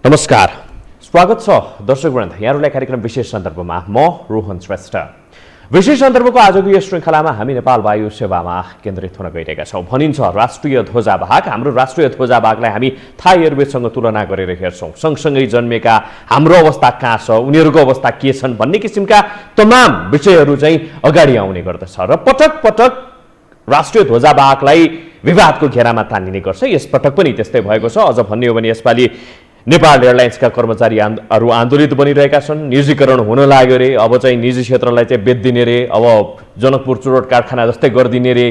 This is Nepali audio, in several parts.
नमस्कार, स्वागत छ दर्शकवृन्द यहाँहरूलाई कार्यक्रम विशेष सन्दर्भमा म रोहन श्रेष्ठ। विशेष सन्दर्भको आजको यो श्रृङ्खलामा हामी नेपाल वायु सेवामा केन्द्रित हुन गइरहेका छौँ। भनिन्छ राष्ट्रिय ध्वजावाहक, हाम्रो राष्ट्रिय ध्वजावाहकलाई हामी थाई एयरवेजसँग तुलना गरेर हेर्छौँ। सँगसँगै जन्मेका हाम्रो अवस्था कहाँ छ, उनीहरूको अवस्था के छन् भन्ने किसिमका तमाम विषयहरू चाहिँ अगाडि आउने गर्दछ र पटक पटक राष्ट्रिय ध्वजावाहकलाई विवादको घेरामा तानिने गर्छ। यस पटक पनि त्यस्तै भएको छ। अझ भन्ने हो भने यसपालि नेपाल एयरलाइन्सका कर्मचारीहरू आन्दोलित बनिरहेका छन्। निजीकरण हुन लाग्यो रे, अब चाहिँ निजी क्षेत्रलाई चाहिँ बेचिदिने रे, अब जनकपुर चुरोट कारखाना जस्तै गरिदिने रे,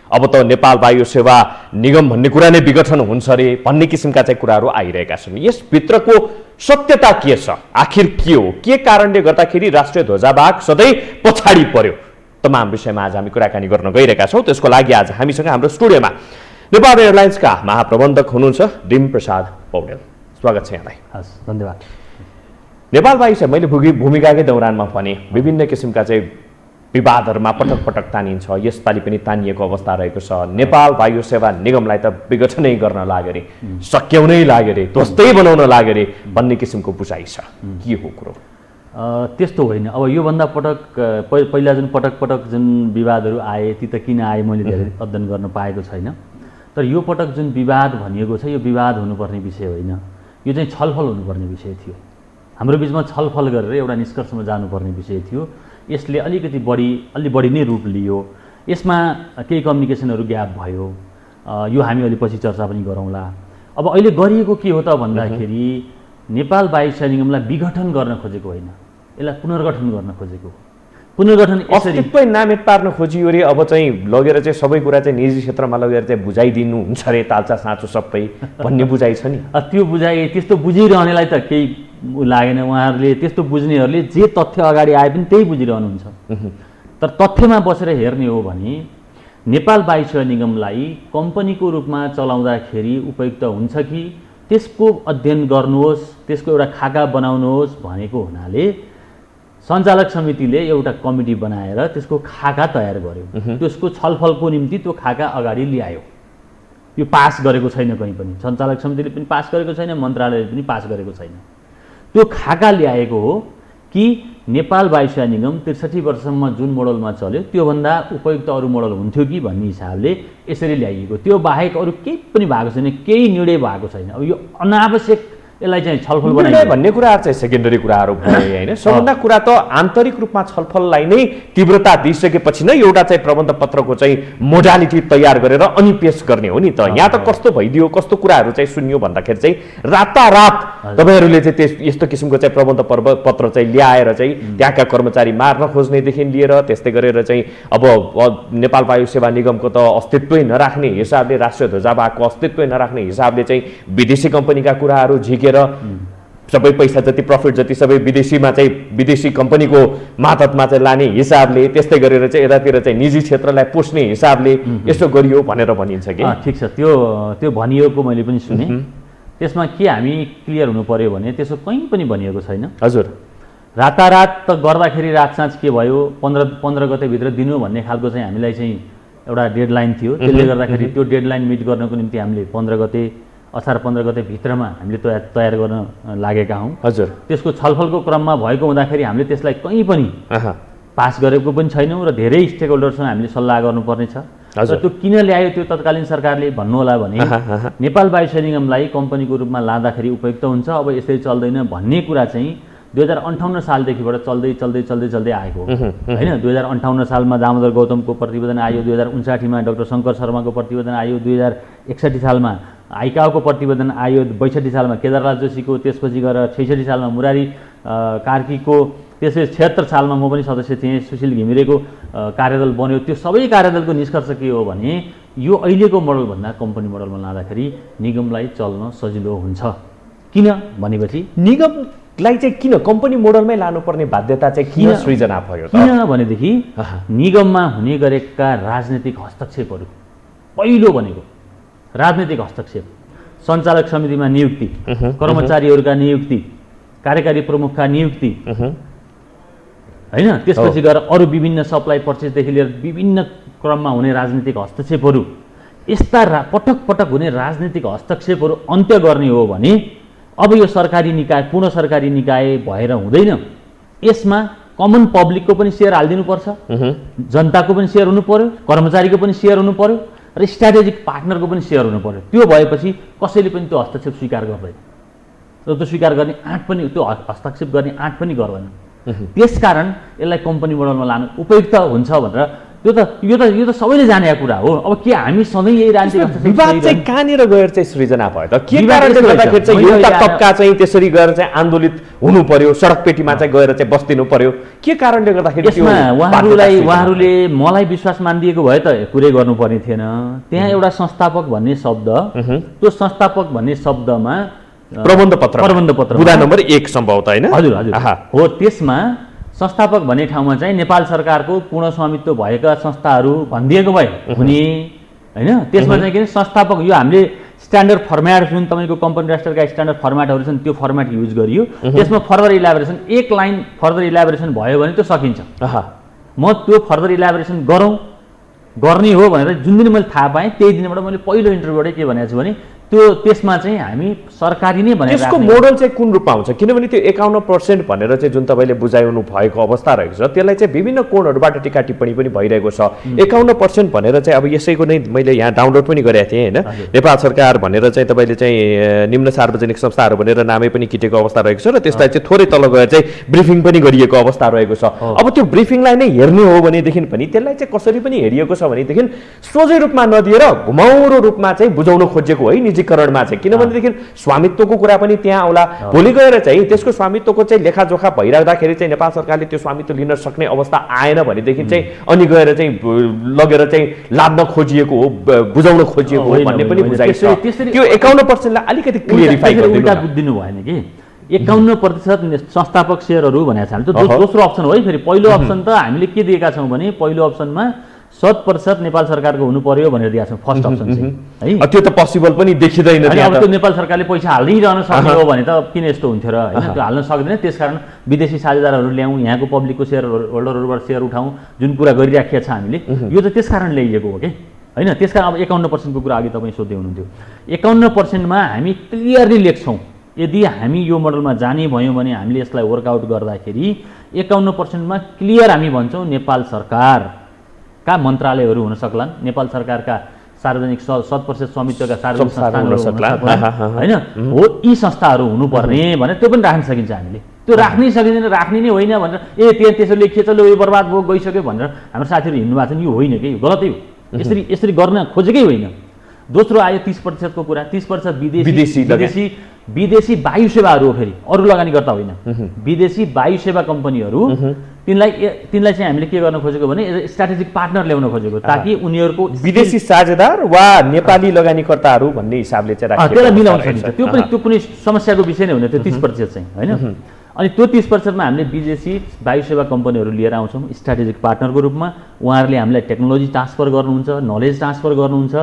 अब त नेपाल वायु सेवा निगम भन्ने कुरा नै विघटन हुन्छ रे भन्ने किसिमका चाहिँ कुराहरू आइरहेका छन्। यसभित्रको सत्यता के छ, आखिर के हो, के कारणले गर्दाखेरि राष्ट्रिय ध्वजावाहक सधैँ पछाडि पर्यो, तमाम विषयमा आज हामी कुराकानी गर्न गइरहेका छौँ। त्यसको लागि आज हामीसँग हाम्रो स्टुडियोमा नेपाल एयरलाइन्सका महाप्रबन्धक हुनुहुन्छ डिम प्रसाद पौडेल। स्वागत छ यहाँलाई। हस्, धन्यवाद। नेपाल वायु सेवा, मैले भूमिकाकै दौरानमा भने विभिन्न किसिमका चाहिँ विवादहरूमा पटक पटक तानिन्छ। यसपालि पनि तानिएको अवस्था रहेको छ। नेपाल वायु सेवा निगमलाई त विघटनै गर्न लाग्यो रे, सच्याउनै लाग्यो रे, ध्वस्तै बनाउन लाग्यो रे भन्ने किसिमको बुझाइ छ। के हो कुरो? त्यस्तो होइन। अब योभन्दा पटक पहिला जुन पटक जुन विवादहरू आए ती त किन आए मैले धेरै अध्ययन गर्न पाएको छैन। तर यो पटक जुन विवाद भनिएको छ यो विवाद हुनुपर्ने विषय होइन, यो चाहिँ छलफल हुनुपर्ने विषय थियो। हाम्रो बिचमा छलफल गरेर एउटा निष्कर्षमा जानुपर्ने विषय थियो। यसले अलि बढी नै रूप लियो। यसमा केही कम्युनिकेसनहरू ग्याप भयो, यो हामी अलि पछि चर्चा पनि गरौँला। अब अहिले गरिएको के हो त भन्दाखेरि नेपाल वायु सेवा निगमलाई विघटन गर्न खोजेको होइन, यसलाई पुनर्गठन गर्न खोजेको। पुनर्गठन अस्तित्वै नामेट पार्न खोजियो रे। अब चाहिँ लगेर चाहिँ सबै कुरा चाहिँ निजी क्षेत्रमा लगेर चाहिँ बुझाइदिनु हुन्छ रे, तालचा साँचो सबै भन्ने बुझाइ छ नि। त्यो बुझाइ, त्यस्तो बुझिरहनेलाई त केही लागेन। उहाँहरूले त्यस्तो बुझ्नेहरूले जे तथ्य अगाडि आए पनि त्यही बुझिरहनुहुन्छ। तर तथ्यमा बसेर हेर्ने हो भने नेपाल वायु सेवा निगमलाई कम्पनीको रूपमा चलाउँदाखेरि उपयुक्त हुन्छ कि त्यसको अध्ययन गर्नुहोस्, त्यसको एउटा खाका बनाउनुहोस् भनेको हुनाले सञ्चालक समितिले एउटा कमिटी बनाएर त्यसको खाका तयार गर्यो। त्यसको छलफलको निम्ति त्यो खाका अगाडि ल्यायो। यो पास गरेको छैन, कहीँ पनि सञ्चालक समितिले पनि पास गरेको छैन, मन्त्रालयले पनि पास गरेको छैन। त्यो खाका ल्याएको हो कि नेपाल वायु सेवा निगम 63 वर्षसम्म जुन मोडलमा चल्यो त्योभन्दा उपयुक्त अरू मोडल हुन्थ्यो कि भन्ने हिसाबले यसरी ल्याइएको। त्यो बाहेक अरू केही पनि भएको छैन, केही निर्णय भएको छैन। अब यो अनावश्यक यसलाई चाहिँ छलफल बनाइ भन्ने कुराहरू चाहिँ सेकेन्डरी कुराहरू भए होइन। सबभन्दा कुरा त आन्तरिक रूपमा छलफललाई नै तीव्रता दिइसकेपछि नै एउटा चाहिँ प्रबन्ध पत्रको चाहिँ मोडालिटी तयार गरेर अनि पेश गर्ने हो नि त। यहाँ त कस्तो भइदियो, कस्तो कुराहरू चाहिँ सुनियो भन्दाखेरि चाहिँ रातारात तपाईँहरूले चाहिँ यस्तो किसिमको चाहिँ प्रबन्ध पत्र चाहिँ ल्याएर चाहिँ त्यहाँका कर्मचारी मार्न खोज्नेदेखि लिएर त्यस्तै गरेर चाहिँ अब नेपाल वायु सेवा निगमको त अस्तित्वै नराख्ने हिसाबले, राष्ट्रिय ध्वजावाहकको अस्तित्वै नराख्ने हिसाबले चाहिँ विदेशी कम्पनीका कुराहरू झिकेर सबै पैसा जति, प्रफिट जति सबै विदेशीमा चाहिँ विदेशी कम्पनीको मातहतमा चाहिँ लाने हिसाबले, त्यस्तै गरेर चाहिँ यतातिर चाहिँ निजी क्षेत्रलाई पोस्ने हिसाबले यसो गरियो भनेर भनिन्छ कि। ठिक छ, त्यो भनिएको मैले पनि सुने। त्यसमा के हामी क्लियर हुनु पर्यो भने त्यसो कहीँ पनि भनिएको छैन। हजुर, रातारात त गर्दाखेरि रातसाँझ के भयो 15 गतेभित्र दिनु भन्ने खालको चाहिँ हामीलाई चाहिँ एउटा डेडलाइन थियो। त्यसले गर्दाखेरि त्यो डेडलाइन मिट गर्नको निम्ति हामीले 15 गते असार 15 गते भित्रमा हामीले तयार गर्न लागेका हौँ। हजुर, त्यसको छलफलको क्रममा भएको हुँदाखेरि हामीले त्यसलाई कहीँ पनि पास गरेको पनि छैनौँ र धेरै स्टेक होल्डरसँग हामीले सल्लाह गर्नुपर्ने छ। र त्यो किन ल्यायो त्यो तत्कालीन सरकारले भन्नुहोला भने नेपाल वायु सेवा निगमलाई कम्पनीको रूपमा लाँदाखेरि उपयुक्त हुन्छ, अब यसरी चल्दैन भन्ने कुरा चाहिँ 2058 सालदेखिबाट चल्दै आएको होइन। 2058 सालमा दामोदर गौतमको प्रतिवेदन आयो, 2059 मा डाक्टर शङ्कर शर्माको प्रतिवेदन आयो, 2061 सालमा आइकाओको प्रतिवेदन आयो, 62 सालमा केदारलाल जोशीको, त्यसपछि गएर 66 सालमा मुरारी कार्कीको, त्यसपछि 76 सालमा म पनि सदस्य थिएँ, सुशील घिमिरेको कार्यदल बन्यो। त्यो सबै कार्यदलको निष्कर्ष के हो भने यो अहिलेको मोडलभन्दा कम्पनी मोडलमा लाँदाखेरि निगमलाई चल्न सजिलो हुन्छ। किन भनेपछि निगमलाई चाहिँ किन कम्पनी मोडलमै लानुपर्ने बाध्यता चाहिँ किन सृजना भयो? किन भनेदेखि निगममा हुने गरेका राजनीतिक हस्तक्षेपहरू, पहिलो भनेको राजनीतिक हस्तक्षेप, सञ्चालक समितिमा नियुक्ति, कर्मचारीहरूका नियुक्ति, कार्यकारी प्रमुखका नियुक्ति होइन, त्यसपछि गएर अरू विभिन्न सप्लाई पर्चेसदेखि लिएर विभिन्न क्रममा हुने राजनीतिक हस्तक्षेपहरू, यस्ता पटक पटक हुने राजनीतिक हस्तक्षेपहरू अन्त्य गर्ने हो भने अब यो सरकारी निकाय पूर्ण सरकारी निकाय भएर हुँदैन, यसमा कमन पब्लिकको पनि सेयर हालिदिनुपर्छ, जनताको पनि सेयर हुनु पर्यो, कर्मचारीको पनि सेयर हुनु पर्यो र स्ट्राटेजिक पार्टनरको पनि सेयर हुनु पर्यो। त्यो भएपछि कसैले पनि त्यो हस्तक्षेप स्वीकार गर्दैन र त्यो स्वीकार गर्ने आँट पनि, त्यो हस्तक्षेप गर्ने आँट पनि गर्दैन। त्यसकारण यसलाई कम्पनी मोडलमा लानु उपयुक्त हुन्छ भनेर यो त सबैले जानेको कुरा हो। अब के हामी सधैँ यही राजनीतिक विवाद चाहिँ कहाँनिर गएर चाहिँ सृजना भयो त? के कारणले गर्दाखेरि चाहिँ एउटा तबका चाहिँ त्यसरी गएर चाहिँ आन्दोलित हुनु पर्यो, सडक पेटीमा चाहिँ गएर चाहिँ बस्दिनु पर्यो? के कारणले गर्दाखेरि यसमा उहाँहरूले मलाई विश्वास मानिदिएको भए त कुरै गर्नुपर्ने थिएन। त्यहाँ एउटा संस्थापक भन्ने शब्द, त्यो संस्थापक भन्ने शब्दमा प्रबन्ध पत्र बुदा नम्बर 1 सम्भवतः हैन? हजुर हो। त्यसमा संस्थापक भन्ने ठाउँमा चाहिँ नेपाल सरकारको पूर्ण स्वामित्व भएका संस्थाहरू भनिदिएको भए हुने हैन। त्यसमा चाहिँ के संस्थापक, यो हामीले स्ट्यान्डर्ड फर्म्याट जुन तपाईँको कम्पनी रजिस्टरका स्ट्यान्डर्ड फर्म्याटहरू छन् त्यो फर्म्याट युज गरियो। त्यसमा फर्दर इलाबोरेसन, एक लाइन फर्दर इलाबोरेसन भयो भने त्यो सकिन्छ। म त्यो फर्दर इलाबोरेसन गर्ने हो भनेर जुन दिन मैले थाहा पाएँ त्यही दिनबाट मैले पहिलो इन्टरभ्यूबाटै के भनेको छु भने त्यसमा चाहिँ हामी सरकारी नै भनेर त्यसको मोडल चाहिँ कुन रूपमा हुन्छ? किनभने त्यो 51% भनेर चाहिँ जुन तपाईँले बुझाउनु भएको अवस्था रहेको छ त्यसलाई चाहिँ विभिन्न कोणहरूबाट टिका टिप्पणी पनि भइरहेको छ। 51% भनेर चाहिँ अब यसैको नै मैले यहाँ डाउनलोड पनि गरेको थिएँ होइन, नेपाल सरकार भनेर चाहिँ तपाईँले चाहिँ निम्न सार्वजनिक संस्थाहरू भनेर नामै पनि किटेको अवस्था रहेको छ र त्यसलाई चाहिँ थोरै तल गएर चाहिँ ब्रिफिङ पनि गरिएको अवस्था रहेको छ। अब त्यो ब्रिफिङलाई नै हेर्ने हो भनेदेखि पनि त्यसलाई चाहिँ कसरी पनि हेरिएको छ भनेदेखि सोझै रूपमा नदिएर घुमाउरो रूपमा चाहिँ बुझाउन खोजेको है निजीकरणमा चाहिँ। किनभनेदेखि स्वामित्वको कुरा पनि त्यहाँ आउला, भोलि गएर चाहिँ त्यसको स्वामित्वको चाहिँ लेखाजोखा भइराख्दाखेरि चाहिँ नेपाल सरकारले त्यो स्वामित्व लिन सक्ने अवस्था आएन भनेदेखि चाहिँ अनि गएर चाहिँ लगेर चाहिँ लाद्न खोजिएको हो, बुझाउन खोजिएको हो भन्ने पनि बुझाइछ। त्यो 51% लाई अलिकति क्लियरिफाई गरिदिनु भएन कि 51% संस्थापक सेयरहरू भनेको छ। त्यो दोस्रो अप्सन हो है। फेरि पहिलो अप्सन त हामीले के दिएका छौँ भने पहिलो अप्सनमा 100% नेपाल सरकारको हुनु पर्यो भनेर दिएका छौँ फर्स्ट अप्सन चाहिँ है। त्यो त पोसिबल पनि देखिँदैन। अब त्यो नेपाल सरकारले पैसा हाल्दिरहन सक्ने हो भने त किन यस्तो हुन्थ्यो र होइन, त्यो हाल्न सक्दैन। त्यसकारण विदेशी साझेदारहरू ल्याउँ, यहाँको पब्लिकको सेयर होल्डरहरूबाट सेयर उठाउँ, जुन कुरा गरिराखेका छ हामीले, यो त त्यसकारण ल्याइएको हो कि होइन। त्यसकारण अब 51% को कुरा अघि तपाईँ सोध्दै हुनुहुन्थ्यो। 51%मा हामी क्लियरली लेख्छौँ यदि हामी यो मोडलमा जाने भयौँ भने हामीले यसलाई वर्कआउट गर्दाखेरि 51%मा क्लियर हामी भन्छौँ नेपाल सरकारका मन्त्रालयहरू हुन सक्लान्, नेपाल सरकारका सार्वजनिक 100% स्वामित्वका सार्वजनिक संस्थानहरू हुन सक्लान् होइन, हो यी संस्थाहरू हुनुपर्ने भनेर त्यो पनि राख्न सकिन्छ हामीले। त्यो राख्नै सकिँदैन, राख्ने नै होइन भनेर त्यसो लेखिए चल्यो यो बर्बाद भयो गइसक्यो भनेर हाम्रो साथीहरू हिँड्नु भएको छ नि, यो होइन कि यो गलतै हो। यसरी गर्न खोजेकै होइन। दोस्रो आयो 30% को कुरा। 30% विदेशी वायु सेवाहरू हो, फेरि अरू लगानीकर्ता होइन, विदेशी वायु सेवा कम्पनीहरू। तिनलाई चाहिँ हामीले के गर्न खोजेको भने स्ट्राटेजिक पार्टनर ल्याउन खोजेको, ताकि उनीहरूको विदेशी साझेदार वा नेपाली लगानीकर्ताहरू भन्ने हिसाबले चाहिँ त्यसलाई मिलाउन सकिन्छ। त्यो पनि त्यो कुनै समस्याको विषय नै हुने त्यो 30% चाहिँ होइन। अनि त्यो 30%मा हामीले विदेशी वायु सेवा कम्पनीहरू लिएर आउँछौँ स्ट्राटेजिक पार्टनरको रूपमा। उहाँहरूले हामीलाई टेक्नोलोजी ट्रान्सफर गर्नुहुन्छ, नलेज ट्रान्सफर गर्नुहुन्छ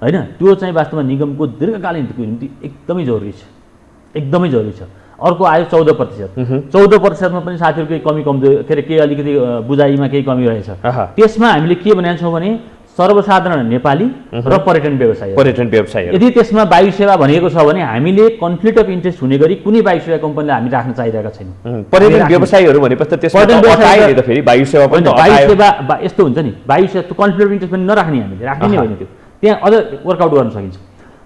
होइन। त्यो चाहिँ वास्तवमा निगमको दीर्घकालीनको निम्ति एकदमै जरुरी छ, एकदमै जरुरी छ। अर्को आयो 14%। 14%मा पनि साथीहरू केही कमी कमजोरी के अरे केही अलिकति बुझाइमा केही कमी रहेछ। त्यसमा हामीले के भनेका छौँ भने सर्वसाधारण नेपाली र पर्यटन व्यवसाय। यदि त्यसमा वायु सेवा भनेको छ भने हामीले कन्फ्लिक्ट अफ इन्ट्रेस्ट हुने गरी कुनै वायु सेवा कम्पनीलाई हामी राख्न चाहिरहेका छैनौँ। पर्यटन व्यवसायीहरू भनेपछि त्यसमा फेरि वायु सेवा पनि यस्तो हुन्छ नि, वायु सेवा त्यो कन्फ्लिक्ट अफ इन्ट्रेस्ट पनि नराख्ने, हामीले राख्ने नै होइन। त्यो त्यहाँ अझ वर्कआउट गर्न सकिन्छ।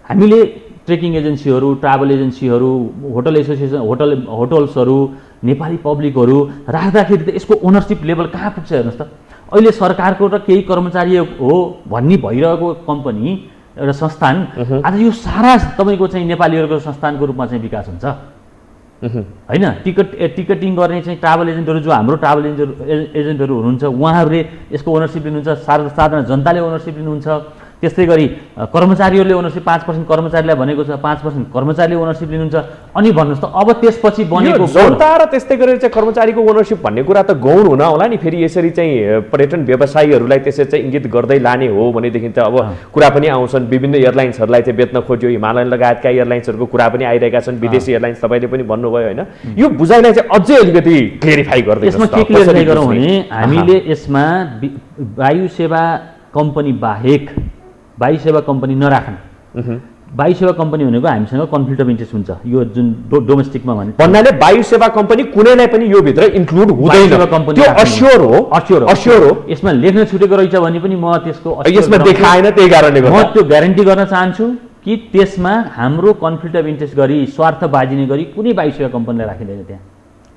हामीले ट्रेकिङ एजेन्सीहरू, ट्राभल एजेन्सीहरू, होटल एसोसिएसन, होटल्सहरू, नेपाली पब्लिकहरू राख्दाखेरि त यसको ओनरसिप लेभल कहाँ पुग्छ हेर्नुहोस् त। अहिले सरकारको र केही कर्मचारी हो भन्ने भइरहेको कम्पनी एउटा संस्थान आज यो सारा तपाईँको चाहिँ नेपालीहरूको संस्थानको रूपमा चाहिँ विकास हुन्छ होइन। टिकटिङ गर्ने चाहिँ ट्राभल एजेन्टहरू, जो हाम्रो ट्राभल एजेन्टहरू हुनुहुन्छ उहाँहरूले यसको ओनरसिप लिनुहुन्छ, साधारण जनताले ओनरसिप लिनुहुन्छ। त्यस्तै गरी कर्मचारीहरूले ओनरसिप 5% कर्मचारीलाई भनेको छ, 5% कर्मचारीले ओनरसिप लिनुहुन्छ। अनि भन्नुहोस् त अब त्यसपछि बनेको जनता र त्यस्तै गरेर चाहिँ कर्मचारीको ओनरसिप भन्ने कुरा त गौण हुन होला नि। फेरि यसरी चाहिँ पर्यटन व्यवसायीहरूलाई त्यसरी चाहिँ इङ्गित गर्दै लाने हो भनेदेखि त अब कुरा पनि आउँछन्। विभिन्न एयरलाइन्सहरूलाई चाहिँ बेच्न खोज्यो, हिमालयन लगायतका एयरलाइन्सहरूको कुरा पनि आइरहेका छन्, विदेशी एयरलाइन्स तपाईँले पनि भन्नुभयो होइन। यो बुझाइलाई चाहिँ अझै अलिकति क्लियरिफाई गर्दै यसमा के क्लियरिफाई गरौँ भने हामीले यसमा वायु सेवा कम्पनी बाहेक वायु सेवा कम्पनी नराख्ने, वायु सेवा कम्पनी भनेको हामीसँग कन्फ्लिक्ट अफ इन्ट्रेस्ट हुन्छ यो जुन डोमेस्टिकमा भने भन्नाले वायु सेवा कम्पनी कुनैलाई पनि यो भित्र इन्क्लुड हुँदैन, सेवा कम्पनी त्यो अस्योर हो। यसमा लेख्न छुटेको रहेछ भने पनि म त्यसको यसमा देखाएन, त्यही कारणले म गर्दा त्यो ग्यारेन्टी गर्न चाहन्छु कि त्यसमा हाम्रो कन्फ्लिक्ट अफ इन्ट्रेस्ट गरी स्वार्थ बाजिने गरी कुनै वायु सेवा कम्पनीलाई राखिँदैन। त्यहाँ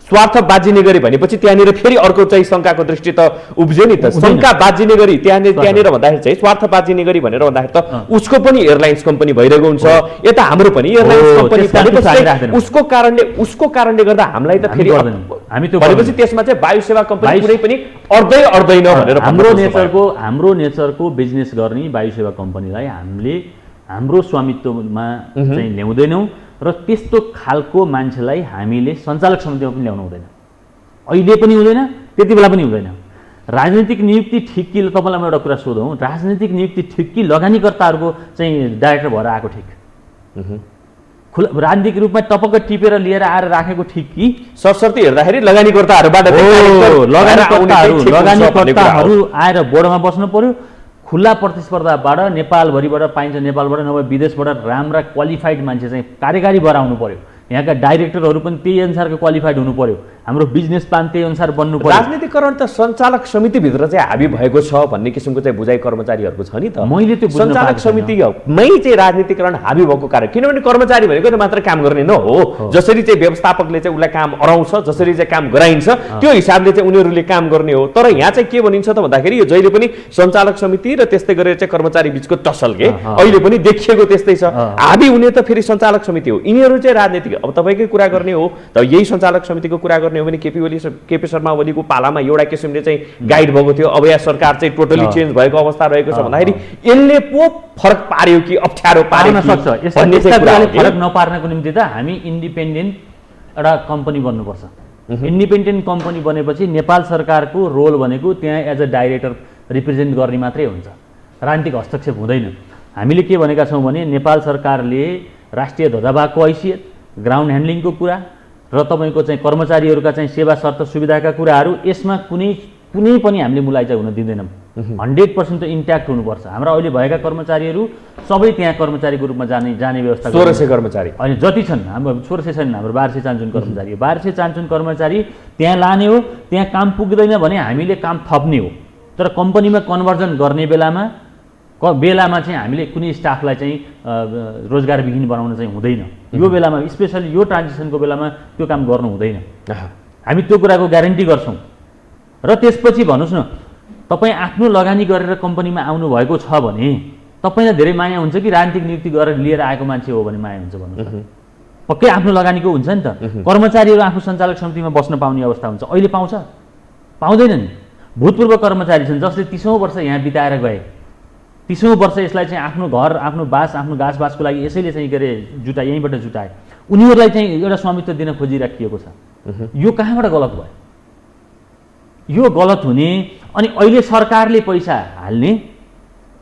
स्वार्थ बाजिने गरी भनेपछि त्यहाँनिर फेरि अर्को चाहिँ शङ्काको दृष्टि त उब्ज्यो नि त। शङ्का बाजिने गरी त्यहाँनिर भन्दाखेरि चाहिँ स्वार्थ बाजिने गरी भनेर भन्दाखेरि त उसको पनि एयरलाइन्स कम्पनी भइरहेको हुन्छ, यता हाम्रो पनि एयरलाइन्स कम्पनी भनेपछि उसको कारणले गर्दा हामीलाई त फेरि हामी त्यो भनेपछि त्यसमा चाहिँ वायु सेवा कम्पनी कुनै पनि अर्दैन भनेर हाम्रो नेचरको बिजनेस गर्ने वायु सेवा कम्पनीलाई हामीले हाम्रो स्वामित्वमा चाहिँ ल्याउँदैनौँ र त्यस्तो खालको मान्छेलाई हामीले सञ्चालक समितिमा पनि ल्याउनु हुँदैन, अहिले पनि हुँदैन, त्यति बेला पनि हुँदैन। राजनीतिक नियुक्ति ठिक कि, तपाईँलाई म एउटा कुरा सोधौँ, राजनीतिक नियुक्ति ठिक कि लगानीकर्ताहरूको चाहिँ डाइरेक्टर भएर आएको ठिक? राजनीतिक रूपमा टपक्क टिपेर लिएर आएर राखेको ठिक कि? सरसर्ती हेर्दाखेरि लगानीकर्ताहरू आएर बोर्डमा बस्नु पर्यो। खुल्ला प्रतिस्पर्धाबाट नेपालभरिबाट पाइन्छ, नेपालबाट नभए विदेशबाट राम्रा क्वालिफाइड मान्छे चाहिँ कार्यकारी भएर आउनु पर्यो। यहाँका डाइरेक्टरहरू पनि त्यही अनुसारको क्वालिफाइड हुनु पर्यो। हाम्रो बिजनेस प्लान त्यही अनुसार बन्नु पर्यो। राजनीतिकरण त सञ्चालक समितिभित्र चाहिँ हाबी भएको छ भन्ने किसिमको चाहिँ बुझाइ कर्मचारीहरूको छ नि त। मैले त्यो सञ्चालक समितिमै चाहिँ राजनीतिकरण हाबी भएको कारण, किनभने कर्मचारी भनेको त मात्र काम गर्ने नहो। जसरी चाहिँ व्यवस्थापकले चाहिँ उसलाई काम अराउँछ, जसरी चाहिँ काम गराइन्छ, त्यो हिसाबले चाहिँ उनीहरूले काम गर्ने हो। तर यहाँ चाहिँ के भनिन्छ त भन्दाखेरि यो जहिले पनि सञ्चालक समिति र त्यस्तै गरेर चाहिँ कर्मचारी बिचको टसल के अहिले पनि देखिएको त्यस्तै छ। हाबी हुने त फेरि सञ्चालक समिति हो, यिनीहरू चाहिँ राजनीतिक। अब तपाईँकै कुरा गर्ने हो त यही सञ्चालक समितिको कुरा गर्ने हो भने केपी शर्मा ओलीको पालामा एउटा किसिमले चाहिँ गाइड भएको थियो। अब यहाँ सरकार चाहिँ टोटली चेन्ज भएको अवस्था रहेको छ भन्दाखेरि यसले पो फरक पार्यो कि अप्ठ्यारो पार्न सक्छ? फरक नपार्नको निम्ति त हामी इन्डिपेन्डेन्ट एउटा कम्पनी बन्नुपर्छ। इन्डिपेन्डेन्ट कम्पनी बनेपछि नेपाल सरकारको रोल भनेको त्यहाँ एज अ डाइरेक्टर रिप्रेजेन्ट गर्ने मात्रै हुन्छ, राजनीतिक हस्तक्षेप हुँदैन। हामीले के भनेका छौँ भने नेपाल सरकारले राष्ट्रिय ध्वजावाहको हैसियत, ग्राउन्ड ह्यान्डलिङको कुरा र तपाईँको चाहिँ कर्मचारीहरूका चाहिँ सेवा शर्त सुविधाका कुराहरू, यसमा कुनै पनि हामीले मुलाइजा हुन दिँदैनौँ। 100% त इन्ट्याक्ट हुनुपर्छ। हाम्रो अहिले भएका कर्मचारीहरू सबै त्यहाँ कर्मचारीको रूपमा जाने व्यवस्था 1600 कर्मचारी अनि जति छन्, हाम्रो 1600 छैन, हाम्रो 1200 चान्चुन कर्मचारी हो। 1200 चान्चुन कर्मचारी त्यहाँ लाने हो, त्यहाँ काम पुग्दैन भने हामीले काम थप्ने हो। तर कम्पनीमा कन्भर्जन गर्ने बेलामा चाहिँ हामीले कुनै स्टाफलाई चाहिँ रोजगारविहीन बनाउन चाहिँ हुँदैन। यो बेलामा स्पेसली यो ट्रान्जिसनको बेलामा त्यो काम गर्नु हुँदैन। हामी त्यो कुराको ग्यारेन्टी गर्छौँ। र त्यसपछि भन्नुहोस् न, तपाईँ आफ्नो लगानी गरेर कम्पनीमा आउनुभएको छ भने तपाईँलाई धेरै माया हुन्छ कि राजनीतिक नियुक्ति गरेर लिएर आएको मान्छे हो भने माया हुन्छ भन्नुहोस्? पक्कै आफ्नो लगानीको हुन्छ नि त। कर्मचारीहरू आफू सञ्चालक समितिमा बस्न पाउने अवस्था हुन्छ, अहिले पाउँछ? पाउँदैन नि। भूतपूर्व कर्मचारी छन् जसले 30औं वर्ष यहाँ बिताएर गए, 30औं वर्ष यसलाई चाहिँ आफ्नो घर, आफ्नो बास, आफ्नो घाँसबासको लागि यसैले चाहिँ के अरे यहीँबाट जुटाए। उनीहरूलाई चाहिँ एउटा स्वामित्व दिन खोजिराखिएको छ। यो कहाँबाट गलत भयो? यो गलत हुने। अनि अहिले सरकारले पैसा हाल्ने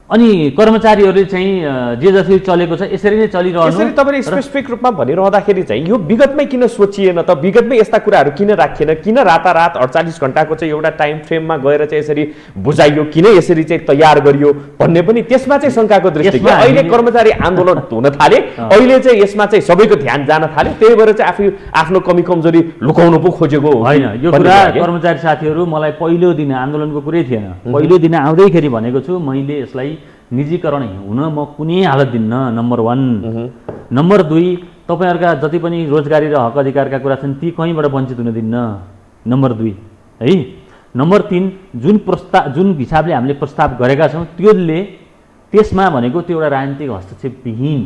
अनि कर्मचारीहरूले चाहिँ जे जसरी चलेको छ यसरी नै चलिरहनु। यसरी तपाईँले स्पेसिफिक रूपमा भनिरहँदाखेरि चाहिँ यो विगतमै किन सोचिएन त? विगतमै यस्ता कुराहरू किन राखिएन? किन रातारात 48 घण्टाको चाहिँ एउटा टाइम फ्रेममा गएर चाहिँ यसरी बुझाइयो? किन यसरी चाहिँ तयार गरियो भन्ने पनि त्यसमा चाहिँ शङ्काको दृष्टि। अहिले कर्मचारी आन्दोलन हुन थाले, अहिले चाहिँ यसमा चाहिँ सबैको ध्यान जान थाले, त्यही भएर चाहिँ आफू आफ्नो कमी कमजोरी लुकाउनु पो खोजेको होइन। यो कुरा कर्मचारी साथीहरू, मलाई पहिलो दिन आन्दोलनको कुरै थिएन, पहिलो दिन आउँदैखेरि भनेको छु मैले यसलाई निजीकरण हुन म कुनै हालत दिन्न, नम्बर 1। नम्बर 2, तपाईँहरूका जति पनि रोजगारी र हक अधिकारका कुरा छन् ती कहीँबाट वञ्चित हुन दिन्न, नम्बर 2 है। नम्बर 3, जुन हिसाबले हामीले प्रस्ताव गरेका छौँ त्यसमा भनेको त्यो एउटा राजनीतिक हस्तक्षेपविहीन,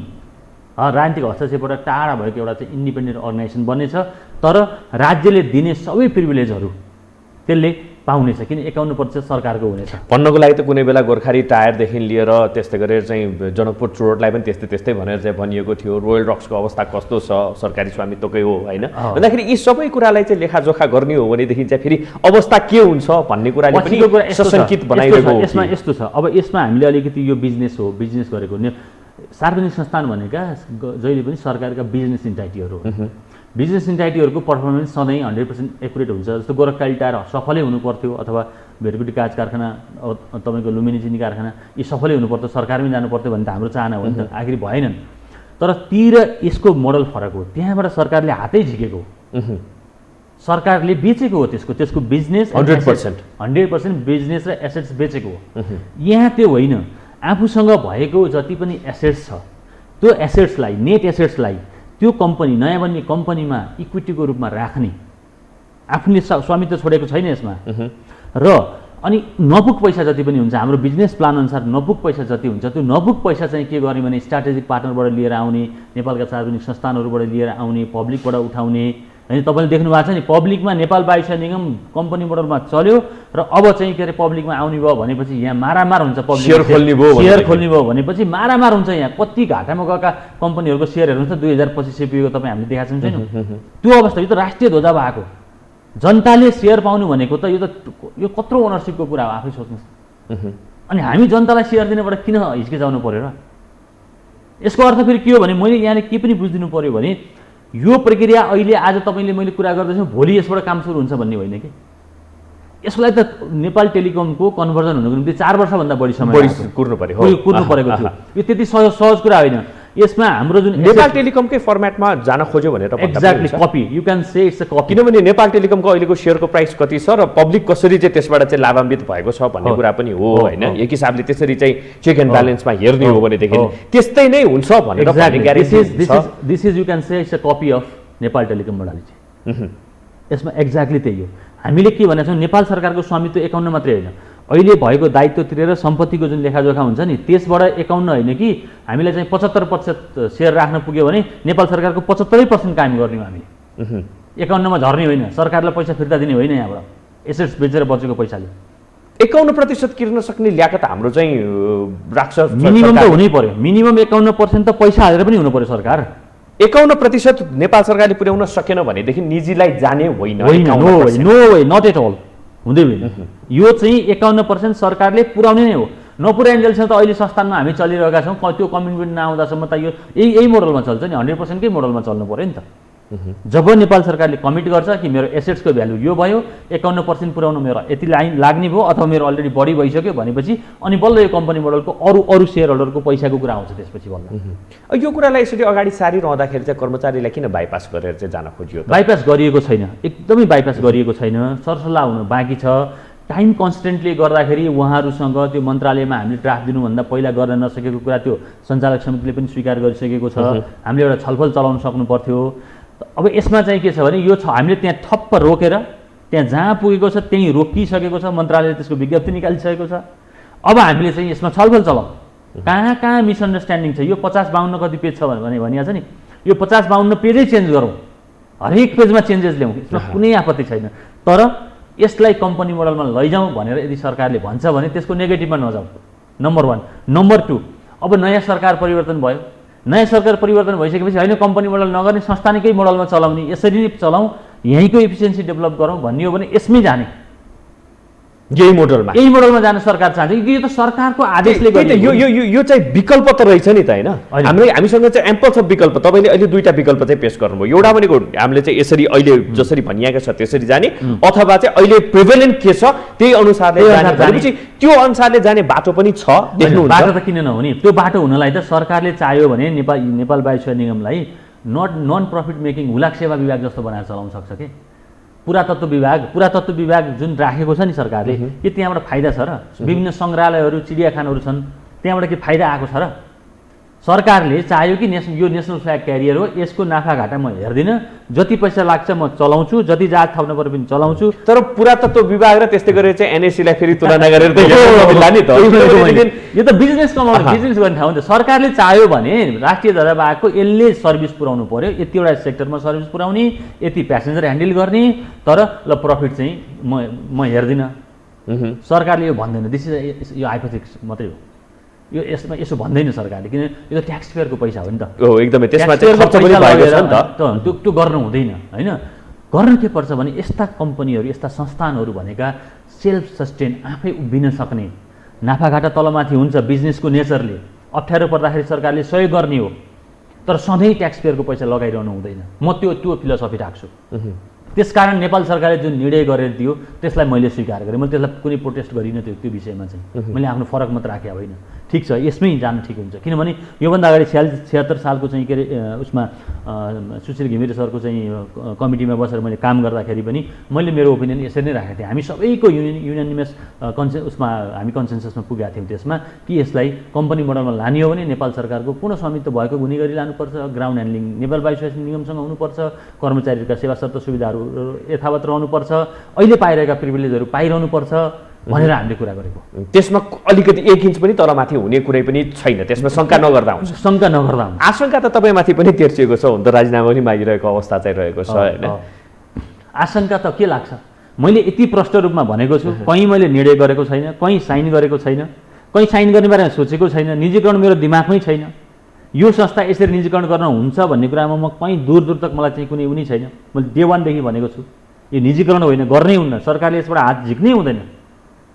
राजनीतिक हस्तक्षेपबाट टाढा भएको एउटा चाहिँ इन्डिपेन्डेन्ट अर्गनाइजेसन बन्नेछ। तर राज्यले दिने सबै प्रिभिलेजहरू त्यसले पाउनेछ, किन 51% सरकारको हुनेछ। भन्नको लागि त कुनै बेला गोर्खाली टायरदेखि लिएर त्यस्तै गरेर चाहिँ जनकपुर चुरोटलाई पनि त्यस्तै भनेर चाहिँ भनिएको थियो। रोयल रक्सको अवस्था कस्तो छ, सरकारी स्वामित्वकै हो होइन भन्दाखेरि यी सबै कुरालाई चाहिँ लेखाजोखा गर्ने हो भनेदेखि चाहिँ फेरि अवस्था के हुन्छ भन्ने कुराले पनि सशङ्कित बनाइरहेको हो। यसमा यस्तो छ, अब यसमा हामीले अलिकति यो बिजनेस हो, बिजनेस गरेको सार्वजनिक संस्थान भनेका जहिले पनि सरकारका बिजनेस इन्टाइटीहरू हो। बिजनेस इन्टाइटीहरूको पर्फर्मेन्स सधैँ 100% एकुरेट हुन्छ। जस्तो गोरखकाली टायर सफलै हुनु पर्थ्यो, अथवा भेरकुटी काँच कारखाना, तपाईँको लुम्बिनी चिनी कारखाना, यी सफलै हुनु पर्थ्यो, सरकारमै जानु पर्थ्यो भन्ने त हाम्रो चाहना हो नि त। आखिर भएनन्। तर ती र यसको मोडल फरक हो। त्यहाँबाट सरकारले हातै झिकेको, सरकारले बेचेको हो, त्यसको बिजनेस 100% बिजनेस र एसेट्स बेचेको हो। यहाँ त्यो होइन, आफूसँग भएको जति पनि एसेट्स छ त्यो एसेट्सलाई, नेट एसेट्सलाई त्यो कम्पनी, नयाँ बन्ने कम्पनीमा इक्विटीको रूपमा राख्ने, आफूले स्वामित्व छोडेको छैन यसमा। र अनि नपुग पैसा जति पनि हुन्छ, हाम्रो बिजनेस प्लान अनुसार नपुग पैसा जति हुन्छ त्यो नपुग पैसा चाहिँ के गर्ने भने स्ट्राटेजिक पार्टनरबाट लिएर आउने, नेपालका सार्वजनिक संस्थानहरूबाट लिएर आउने, पब्लिकबाट उठाउने। होइन, तपाईँले देख्नु भएको छ नि, पब्लिकमा नेपाल वायुसेना निगम कम्पनी मोडलमा चल्यो र अब चाहिँ के अरे पब्लिकमा आउने भयो भनेपछि यहाँ मारामार हुन्छ। पब्लिक सेयर खोल्ने भयो भनेपछि मारामार हुन्छ। यहाँ कति घाटामा गएका कम्पनीहरूको सेयरहरू हुन्छ, 2025 पुगेको तपाईँ हामीले देखाएको छौँ छैन। त्यो अवस्था यो त राष्ट्रिय ध्वजा भएको, जनताले सेयर पाउनु भनेको त यो कत्रो ओनरसिपको कुरा हो, आफै सोच्नुहोस्। अनि हामी जनतालाई सेयर दिनबाट किन हिचकिचाउनु पर्यो र? यसको अर्थ फेरि के हो भने मैले यहाँले के पनि बुझिदिनु पर्यो भने यो प्रक्रिया अहिले आज तपाईँले मैले कुरा गर्दैछु, भोलि यसबाट काम सुरु हुन्छ भन्ने होइन कि। यसलाई त नेपाल टेलिकमको कन्भर्जन हुनुको निम्ति 4 वर्षभन्दा बढी समय कुर्नु परेको थियो। यो त्यति सहज कुरा होइन। यसमा हाम्रो जुन नेपाल टेलिकमकै फर्मेटमा जान खोज्यो भनेर exactly copy, you can say it's a copy. किनभने नेपाल टेलिकमको अहिलेको सेयरको प्राइस कति छ र पब्लिक कसरी चाहिँ त्यसबाट चाहिँ लाभान्वित भएको छ भन्ने कुरा पनि हो होइन। एक हिसाबले त्यसरी चाहिँ चेक एन्ड ब्यालेन्समा हेर्ने हो भनेदेखि त्यस्तै नै हुन्छ भनेर this is you can say it's a copy of Nepal telecom modality. यसमा एक्ज्याक्टली त्यही हो। हामीले के भनेको छौँ, नेपाल सरकारको स्वामित्व 51 मात्रै होइन, अहिले भएको दायित्व तिरेर सम्पत्तिको जुन लेखाजोखा हुन्छ नि त्यसबाट 51 होइन कि हामीलाई चाहिँ 75% सेयर राख्न पुग्यो भने नेपाल सरकारको 75% कायम गर्ने हो हामीले। 51 मा झर्ने होइन, सरकारलाई पैसा फिर्ता दिने होइन, यहाँबाट एसेट्स बेचेर बचेको पैसाले 51% तिर्न सक्ने ल्याकत हाम्रो चाहिँ राख्छ। मिनिमम त हुनै पर्यो, मिनिमम 51% त पैसा हालेर पनि हुनु पर्यो सरकार। 51% नेपाल सरकारले पुर्याउन सकेन भनेदेखि निजीलाई जाने होइन। No way, not at all, हुँदैन। यो चाहिँ 51% सरकारले पुर्याउने नै हो। नपुर्याइन्जेलसम्म त अहिले संस्थानमा हामी चलिरहेका छौँ, त्यो कमिटमेन्ट नआउँदासम्म त यो यही मोडलमा चल्छ नि, 100% कै मोडलमा चल्नु पर्यो नि त। जब नेपाल सरकारले कमिट गर्छ कि मेरो एसेट्सको भ्यालु यो भयो, 51% पुर्याउनु मेरो यति लाइन लाग्ने भयो अथवा मेरो अलरेडी बढी भइसक्यो भनेपछि अनि बल्ल यो कम्पनी मोडलको अरू सेयर होल्डरको पैसाको कुरा आउँछ त्यसपछि बल्ल। यो कुरालाई यसरी अगाडि सारिरहँदाखेरि चाहिँ कर्मचारीलाई किन बाइपास गरेर चाहिँ जान खोजियो? बाइपास गरिएको छैन, एकदमै बाइपास गरिएको छैन, सरसल्लाह हुनु बाँकी छ। टाइम कन्स्टेन्टले गर्दाखेरि उहाँहरूसँग त्यो मन्त्रालयमा हामीले ड्राफ्ट दिनुभन्दा पहिला गर्न नसकेको कुरा त्यो सञ्चालक समितिले पनि स्वीकार गरिसकेको छ। हामीले एउटा छलफल चलाउन सक्नु पर्थ्यो। अब यसमा चाहिँ के छ भने यो हामीले त्यहाँ ठप्प रोकेर त्यहाँ जहाँ पुगेको छ त्यहीँ रोकिसकेको छ, मन्त्रालयले त्यसको विज्ञप्ति निकालिसकेको छ। अब हामीले चाहिँ यसमा छलफल चलाउँ, कहाँ कहाँ मिसअन्डरस्ट्यान्डिङ छ। यो 50-52 कति पेज छ भने भनिएको छ नि, यो 50-52 पेजै चेन्ज गरौँ, हरेक पेजमा चेन्जेस ल्याउँ, यसमा कुनै आपत्ति छैन। तर यसलाई कम्पनी मोडलमा लैजाउँ भनेर यदि सरकारले भन्छ भने त्यसको नेगेटिभमा नजाउँ, नम्बर 1। नम्बर 2, अब नयाँ सरकार परिवर्तन भयो, नयाँ सरकार परिवर्तन भइसकेपछि होइन कम्पनी मोडल नगर्ने, संस्थानिकै मोडलमा चलाउने, यसरी नै चलाउँ, यहीँको इफिसियन्सी डेभलप गरौँ भन्ने हो भने यसमै जाने, यही मोडलमा जान सरकार चाहन्छ कि यो त सरकारको आदेशले गर्ने। यो चाहिँ विकल्प त रहेछ नि त होइन, हामीसँग चाहिँ एम्पल छ विकल्प। तपाईँले अहिले 2टा विकल्प चाहिँ पेश गर्नुभयो। एउटा भनेको हामीले चाहिँ यसरी अहिले जसरी भनिएको छ त्यसरी जाने, अथवा चाहिँ अहिले प्रिभेलेन्ट के छ त्यही अनुसारले जाने भनेपछि त्यो अनुसारले जाने बाटो पनि छ। बाटो त किन नहुने? त्यो बाटो हुनलाई त सरकारले चाह्यो भने नेपाल वायुसेना निगमलाई नन प्रफिट मेकिङ हुलाक सेवा विभाग जस्तो बनाएर चलाउन सक्छ के। पुरातत्व विभाग जुन राखेको छ नि सरकारले, के त्यहाँबाट फाइदा छ र? विभिन्न सङ्ग्रहालयहरू, चिडियाखानाहरू छन्, त्यहाँबाट के फाइदा आएको छ र? सरकारले चाह्यो कि यो नेसनल फ्ल्याग क्यारियर हो, यसको नाफाघाटा म हेर्दिनँ, जति पैसा लाग्छ म चलाउँछु, जति जहाज थप्नु पर्यो पनि चलाउँछु। तर पुरातत्व विभाग र त्यस्तै गरेर चाहिँ एनएससीलाई फेरि तुलना गरेर यो त बिजनेस कमाउने, बिजनेस गर्ने ठाउँ नि त। सरकारले चाह्यो भने राष्ट्रिय ध्वजावाहकको यसले सर्भिस पुऱ्याउनु पर्यो, यतिवटा सेक्टरमा सर्भिस पुऱ्याउने, यति प्यासेन्जर ह्यान्डल गर्ने, तर ल प्रफिट चाहिँ म हेर्दिनँ। सरकारले यो भन्दैन, यो हाइपोथेटिक्स मात्रै हो। यो यसो भन्दैन सरकारले, किन यो त ट्याक्स पेयरको पैसा हो नि त। एकदमै त्यसमा चाहिँ खर्च पनि भएको छ नि त। त्यो गर्नु हुँदैन होइन। गर्न के पर्छ भने यस्ता कम्पनीहरू, यस्ता संस्थानहरू भनेका सेल्फ सस्टेन, आफै उभिन सक्ने, नाफाघाटा तलमाथि हुन्छ बिजनेसको नेचरले, अप्ठ्यारो पर्दाखेरि सरकारले सहयोग गर्ने हो, तर सधैँ ट्याक्स पेयरको पैसा लगाइरहनु हुँदैन। म त्यो फिलोसफी राख्छु। त्यसकारण नेपाल सरकारले जुन निर्णय गरेर दियो त्यसलाई मैले स्वीकार गरेँ। मैले त्यसलाई कुनै प्रोटेस्ट गरिनँ त्यो विषयमा चाहिँ, मैले आफ्नो फरक मत राखेको होइन। ठिक छ, यसमै जानु ठिक हुन्छ। किनभने योभन्दा अगाडि 76 सालको चाहिँ के अरे उसमा सुशील घिमिरे सरको चाहिँ कमिटीमा बसेर मैले काम गर्दाखेरि पनि मैले मेरो ओपिनियन यसरी नै राखेको थिएँ। हामी सबैको युनानिमस उसमा हामी कन्सेन्ससमा पुगेका थियौँ त्यसमा कि यसलाई कम्पनी मोडलमा लाने हो भने नेपाल सरकारको पूर्ण स्वामित्व भएको हुने गरी लानुपर्छ, ग्राउन्ड ह्यान्डलिङ नेपाल वायु सेवा निगमसँग हुनुपर्छ, कर्मचारीहरूका सेवा शर्त सुविधाहरू यथावत रहनुपर्छ, अहिले पाइरहेका प्रिभिलेजहरू पाइरहनुपर्छ भनेर हामीले कुरा गरेको। त्यसमा अलिकति 1 इन्च पनि तलमाथि हुने कुरै पनि छैन, त्यसमा शङ्का नगर्दा हुन्छ। शङ्का नगर्दा हुन्छ। आशंका त तपाईँमाथि पनि तेर्सिएको छ, हुन त राजीनामा पनि मागिरहेको अवस्था चाहिँ रहेको छ होइन। आशंका त के लाग्छ, मैले यति प्रष्ट रूपमा भनेको छु, कहीँ मैले निर्णय गरेको छैन, कहीँ साइन गरेको छैन, कहीँ साइन गर्ने बारेमा सोचेको छैन, निजीकरण मेरो दिमागमै छैन। यो संस्था यसरी निजीकरण गर्न हुन्छ भन्ने कुरामा म कहीँ दूर दूर तक मलाई चाहिँ कुनै उनी छैन। मैले डे 1 देखि भनेको छु यो निजीकरण होइन, गर्नै हुन्न, सरकारले यसबाट हात झिक्नै हुँदैन।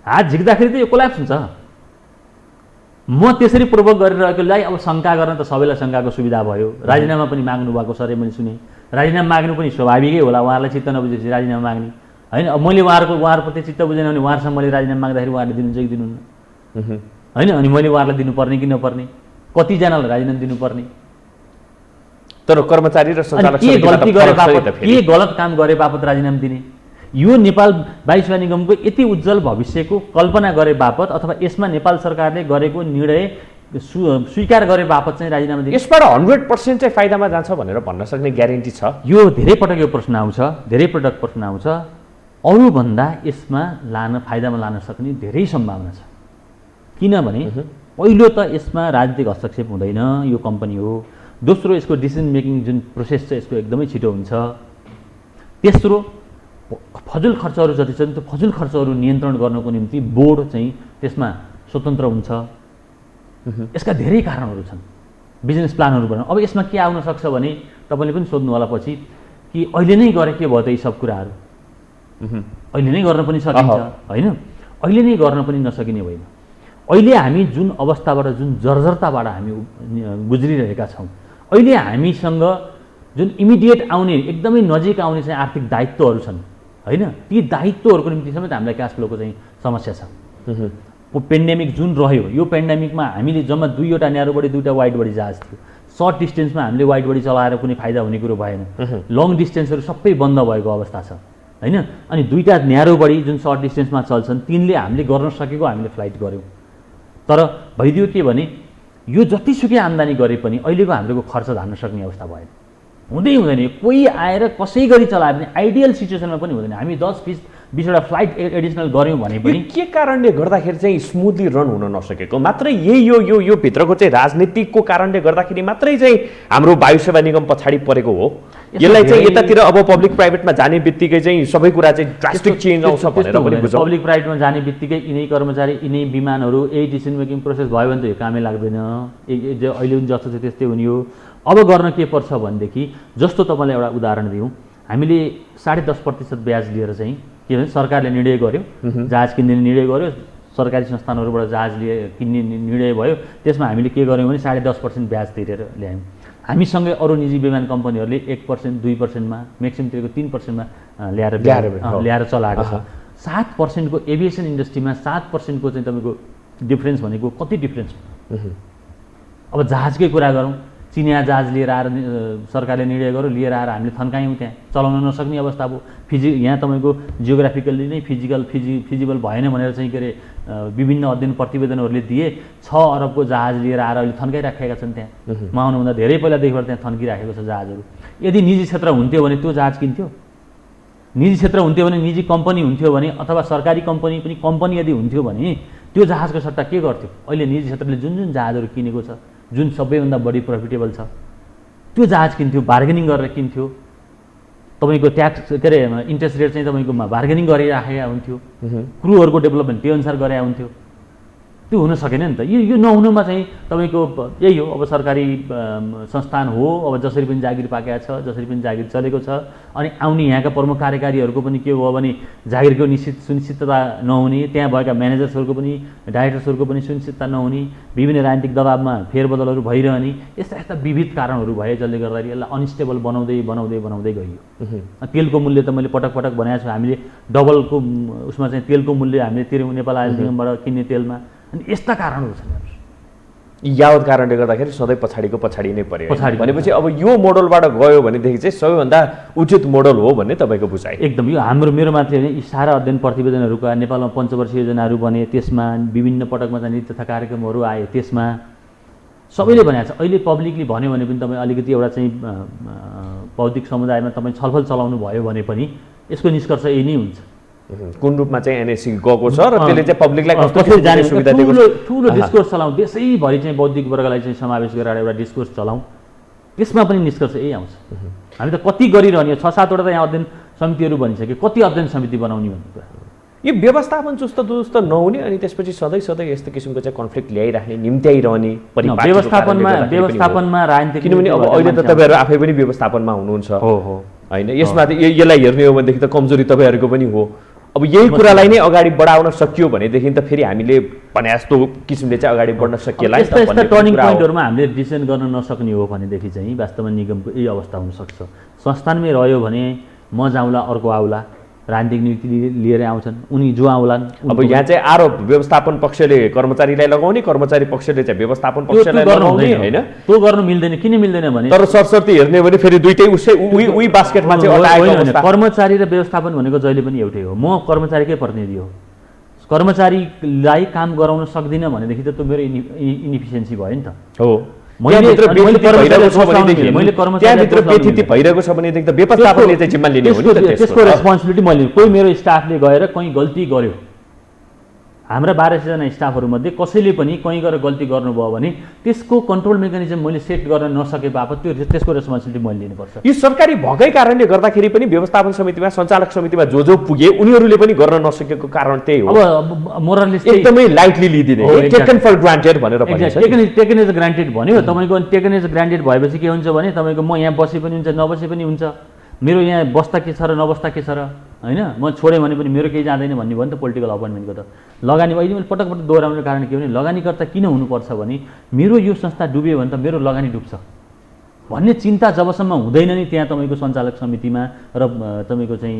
हात झिक्दाखेरि त यो कोल्याप्स हुन्छ। म त्यसरी प्रोभोक गरिरहेकोलाई अब शङ्का गर्न त सबैलाई शङ्काको सुविधा भयो। राजीनामा पनि माग्नु भएको सर मैले सुने, राजीनामा माग्नु पनि स्वाभाविकै होला, उहाँहरूलाई चित्त नबुझेपछि राजीनामा माग्ने होइन। अब मैले उहाँहरूप्रति चित्त बुझेन भने उहाँहरूसँग मैले राजीनामा माग्दाखेरि उहाँहरूले दिनुहुन्छ कि दिनुहुन्न होइन। अनि मैले उहाँहरूलाई दिनुपर्ने कि नपर्ने, कतिजनालाई राजीनामा दिनुपर्ने, तर कर्मचारी र सञ्चालक के गल्ती गरे बापत, के गलत काम गरे बापत राजीनामा दिने, यो नेपाल वायु सेवा निगमको यति उज्जवल भविष्यको कल्पना गरे बापत अथवा यसमा नेपाल सरकारले गरेको निर्णय स्वीकार गरे बापत चाहिँ राजीनामा दिने, यसबाट 100% चाहिँ फाइदामा जान्छ भनेर भन्न सक्ने ग्यारेन्टी छ? यो धेरै पटक यो प्रश्न आउँछ, धेरै पटक प्रश्न आउँछ। अरूभन्दा यसमा फाइदामा लान सक्ने धेरै सम्भावना छ। किनभने पहिलो त यसमा राजनीतिक हस्तक्षेप हुँदैन, यो कम्पनी हो। दोस्रो, यसको डिसिजन मेकिङ जुन प्रोसेस छ यसको एकदमै छिटो हुन्छ। तेस्रो, फजुल खर्चहरू जति छन् त्यो फजुल खर्चहरू नियन्त्रण गर्नको निम्ति बोर्ड चाहिँ त्यसमा स्वतन्त्र हुन्छ। यसका धेरै कारणहरू छन्। बिजनेस प्लानहरू बनाउनु, अब यसमा के आउन सक्छ भने तपाईँले पनि सोध्नु होला पछि कि अहिले नै गरे के भयो त यी सब कुराहरू, अहिले नै गर्न पनि सकिन्छ होइन, अहिले नै गर्न पनि नसकिने होइन। अहिले हामी जुन अवस्थाबाट, जुन जर्जरताबाट हामी गुज्रिरहेका छौँ, अहिले हामीसँग जुन इमिडिएट आउने, एकदमै नजिक आउने चाहिँ आर्थिक दायित्वहरू छन् होइन, ती दायित्वहरूको निम्ति समेत हामीलाई क्यास फ्लोको चाहिँ समस्या छ। पेन्डेमिक जुन रह्यो, यो पेन्डेमिकमा हामीले जम्मा 2वटा न्यारो बडी 2वटा वाइड बडी जहाज थियो। सर्ट डिस्टेन्समा हामीले वाइड बडी चलाएर कुनै फाइदा हुने कुरो भएन। लङ डिस्टेन्सहरू सबै बन्द भएको अवस्था छ होइन। अनि 2टा न्यारो बडी जुन सर्ट डिस्टेन्समा चल्छन् तिनले हामीले गर्न सकेको हामीले फ्लाइट गऱ्यौँ। तर भइदियो के भने यो जतिसुकै आम्दानी गरे पनि अहिलेको हाम्रो खर्च धान्न सक्ने अवस्था भएन, हुँदै हुँदैन। कोही आएर कसै गरी चलायो भने आइडियल सिचुएसनमा पनि हुँदैन। हामी 10-20वटा फ्लाइट एडिसनल गऱ्यौँ भने पनि के कारणले गर्दाखेरि चाहिँ स्मुथली रन हुन नसकेको? मात्रै यो भित्रको चाहिँ राजनीतिको कारणले गर्दाखेरि मात्रै चाहिँ हाम्रो वायु सेवा निगम पछाडि परेको हो? यसलाई चाहिँ यतातिर अब पब्लिक प्राइभेटमा जाने बित्तिकै चाहिँ सबै कुरा चाहिँ ड्रास्टिक चेन्ज आउँछ भनेर पनि बुझौँ। पब्लिक प्राइभेटमा जाने बित्तिकै यिनै कर्मचारी, यिनै विमानहरू, यही डिसिजन मेकिङ प्रोसेस भयो भने त यो कामै लाग्दैन। अहिले पनि जस्तो छ त्यस्तै हुने हो। अब गर्न के पर्छ भनेदेखि, जस्तो तपाईँलाई एउटा उदाहरण दिउँ, हामीले 10.5% ब्याज लिएर चाहिँ के भन्छ सरकारले निर्णय गर्यो, जहाज किन्ने निर्णय गर्यो, सरकारी संस्थानहरूबाट जहाज किन्ने निर्णय भयो। त्यसमा हामीले के गर्यौँ भने 10.5% ब्याज तिरेर ल्यायौँ। हामीसँगै अरू निजी विमान कम्पनीहरूले 1%, 2%मा, म्याक्सिमम तिरेको 3%मा ल्याएर चलाएको छ। 7% को एभिएसन इन्डस्ट्रीमा 7% को चाहिँ तपाईँको डिफ्रेन्स भनेको कति डिफ्रेन्स? अब जहाजकै कुरा गरौँ, चिनिया जहाज लिएर आएर सरकारले निर्णय गर्यो, लिएर आएर हामीले थन्कायौँ, त्यहाँ चलाउन नसक्ने अवस्था भयो। यहाँ तपाईँको जियोग्राफिकल्ली नै फिजिबल भएन भनेर चाहिँ के अरे विभिन्न अध्ययन प्रतिवेदनहरूले दिए। 6 अरबको जहाज लिएर आएर अहिले थन्काइराखेका छन् त्यहाँ। म आउनुभन्दा धेरै पहिलादेखिबाट त्यहाँ थन्किराखेको छ जहाजहरू। यदि निजी क्षेत्र हुन्थ्यो भने त्यो जहाज किन्थ्यो, निजी क्षेत्र हुन्थ्यो भने, निजी कम्पनी हुन्थ्यो भने, अथवा सरकारी कम्पनी पनि कम्पनी यदि हुन्थ्यो भने त्यो जहाजको सट्टा के गर्थ्यो? अहिले निजी क्षेत्रले जुन जुन जहाजहरू किनेको छ, जुन सबैभन्दा बढी प्रफिटेबल छ, त्यो जहाज किन्थ्यो, बार्गेनिङ गरेर किन्थ्यो। तपाईँको ट्याक्स के अरे इन्ट्रेस्ट रेट चाहिँ तपाईँको बार्गेनिङ गरिराखेका हुन्थ्यो, क्रुहरूको डेभलपमेन्ट त्यो अनुसार गरे हुन्थ्यो। त्यो हुन सकेन नि त। यो नहुनुमा चाहिँ तपाईँको यही हो। अब सरकारी संस्थान हो, अब जसरी पनि जागिर पाकेको छ, जसरी पनि जागिर चलेको छ। अनि आउने यहाँका प्रमुख कार्यकारीहरूको पनि के हो भने जागिरको सुनिश्चितता नहुने, त्यहाँ भएका म्यानेजर्सहरूको पनि, डाइरेक्टर्सहरूको पनि सुनिश्चितता नहुने, विभिन्न राजनीतिक दबावमा फेरबदलहरू भइरहने, यस्ता विविध कारणहरू भए जसले गर्दाखेरि यसलाई अनस्टेबल बनाउँदै गइयो। तेलको मूल्य त मैले पटक पटक भनेको छु, हामीले डबलको उसमा चाहिँ तेलको मूल्य हामीले तिर्यौँ नेपाल आयल निगमबाट किन्ने तेलमा। अनि यस्ता कारणहरू छन्। यावत कारणले गर्दाखेरि सधैँ पछाडिको पछाडि नै पर्यो पछाडि भनेपछि अब यो मोडलबाट गयो भनेदेखि चाहिँ सबैभन्दा उचित मोडल हो भन्ने तपाईँको बुझाइ। एकदम यो मेरो मात्रै होइन, यी सारा अध्ययन प्रतिवेदनहरूका नेपालमा पञ्चवर्षीय योजनाहरू बने, त्यसमा विभिन्न पटकमा चाहिँ नीति तथा कार्यक्रमहरू आए, त्यसमा सबैले भनेको छ। अहिले पब्लिकली भन्यो भने पनि तपाईँ अलिकति एउटा चाहिँ बौद्धिक समुदायमा तपाईँ छलफल चलाउनु भयो भने पनि यसको निष्कर्ष यही नै हुन्छ। कुन रूपमा चाहिँ एनएससी गएको छ र त्यसले चाहिँ पब्लिकलाई कसरी जाने सुविधा दिएको छ। ठुलो डिस्कोर्स चलाउँ, देशैभरि चाहिँ बौद्धिक वर्गलाई चाहिँ समावेश गरेर एउटा डिस्कोर्स चलाउँ, त्यसमा पनि निष्कर्ष यही आउँछ। हामी त कति गरिरहने 6-7 वटा त यहाँ अध्ययन समितिहरू बनिसक्यो, कति अध्ययन समिति बनाउने भन्ने कुरा। यो व्यवस्थापन चुस्त दुरुस्त नहुने अनि त्यसपछि सधैँ यस्तो किसिमको चाहिँ कन्फ्लिक्ट ल्याइराख्ने निम्त्याइरहने व्यवस्थापनमा राजनीतिक, किनभने अब अहिले त तपाईँहरू आफै पनि व्यवस्थापनमा हुनुहुन्छ होइन, यसमा यसलाई हेर्ने हो भनेदेखि त कमजोरी तपाईँहरूको पनि हो। अब यही कुरालाई नै अगाडि बढाउन सकियो भनेदेखि त फेरि हामीले भने जस्तो किसिमले चाहिँ अगाडि बढ्न सकिएला। यस्ता टर्निङ पोइन्टहरूमा हामीले डिसिजन गर्न नसक्ने हो भनेदेखि चाहिँ वास्तवमा निगमको यही अवस्था हुनसक्छ। संस्थानमै रह्यो भने म जाउँला अर्को आउला, राजनीतिक नियुक्ति लिएर आउँछन्, उनी जो आउलान्। अब यहाँ चाहिँ आरोप व्यवस्थापन पक्षले कर्मचारीलाई लगाउने, कर्मचारी पक्षले चाहिँ व्यवस्थापन पक्षलाई लगाउने होइन, त्यो गर्नु मिल्दैन। किन मिल्दैन भने तर सरसर्ती हेर्ने भने फेरि दुईटै उही बास्केटमा चाहिँ अटाएको अवस्था। कर्मचारी र व्यवस्थापन भनेको जहिले पनि एउटै हो। म कर्मचारीकै प्रतिनिधि हो, कर्मचारीलाई काम गराउन सक्दिनँ भनेदेखि त त्यो मेरो इनिफिसियन्सी भयो नि त। हो, त्यहाँभित्र व्यथिति भइरहेको छ भनेदेखि त व्यवस्थापनले चाहिँ जिम्मा लिने हो नि त, त्यसको रेस्पोन्सिबिलिटी मैले। कोही मेरो स्टाफले गएर कहीँ गल्ती गर्यो, हाम्रा 1200 जना स्टाफहरूमध्ये कसैले पनि कहीँ गएर गल्ती गर्नुभयो भने त्यसको कन्ट्रोल मेकानिजम मैले सेट गर्न नसके बापत त्यसको रेस्पोन्सिबिलिटी मैले लिनुपर्छ। यो सरकारी भएकै कारणले गर्दाखेरि पनि व्यवस्थापन समितिमा, सञ्चालक समितिमा जो पुगे उनीहरूले पनि गर्न नसकेको कारण त्यही हो। अब मोरली एकदमै लाइटली लिदिने, टेकन फर ग्रान्टेड भनेर भनिन्छ। टेकन एज ग्रान्टेड भन्यो तपाईँको। टेकन एज ग्रान्टेड भएपछि के हुन्छ भने तपाईँको म यहाँ बसे पनि हुन्छ, नबसे पनि हुन्छ, मेरो यहाँ बस्दा के छ र नबस्दा के छ र होइन, म छोडेँ भने पनि मेरो केही जाँदैन भन्ने भयो नि त पोलिटिकल अपोइन्टमेन्टको त। लगानी अहिले मैले पटक दोहोऱ्याउने कारण के हो भने लगानीकर्ता किन हुनुपर्छ भने मेरो यो संस्था डुब्यो भने त मेरो लगानी डुब्छ भन्ने चिन्ता जबसम्म हुँदैन नि त्यहाँ तपाईँको सञ्चालक समितिमा र तपाईँको चाहिँ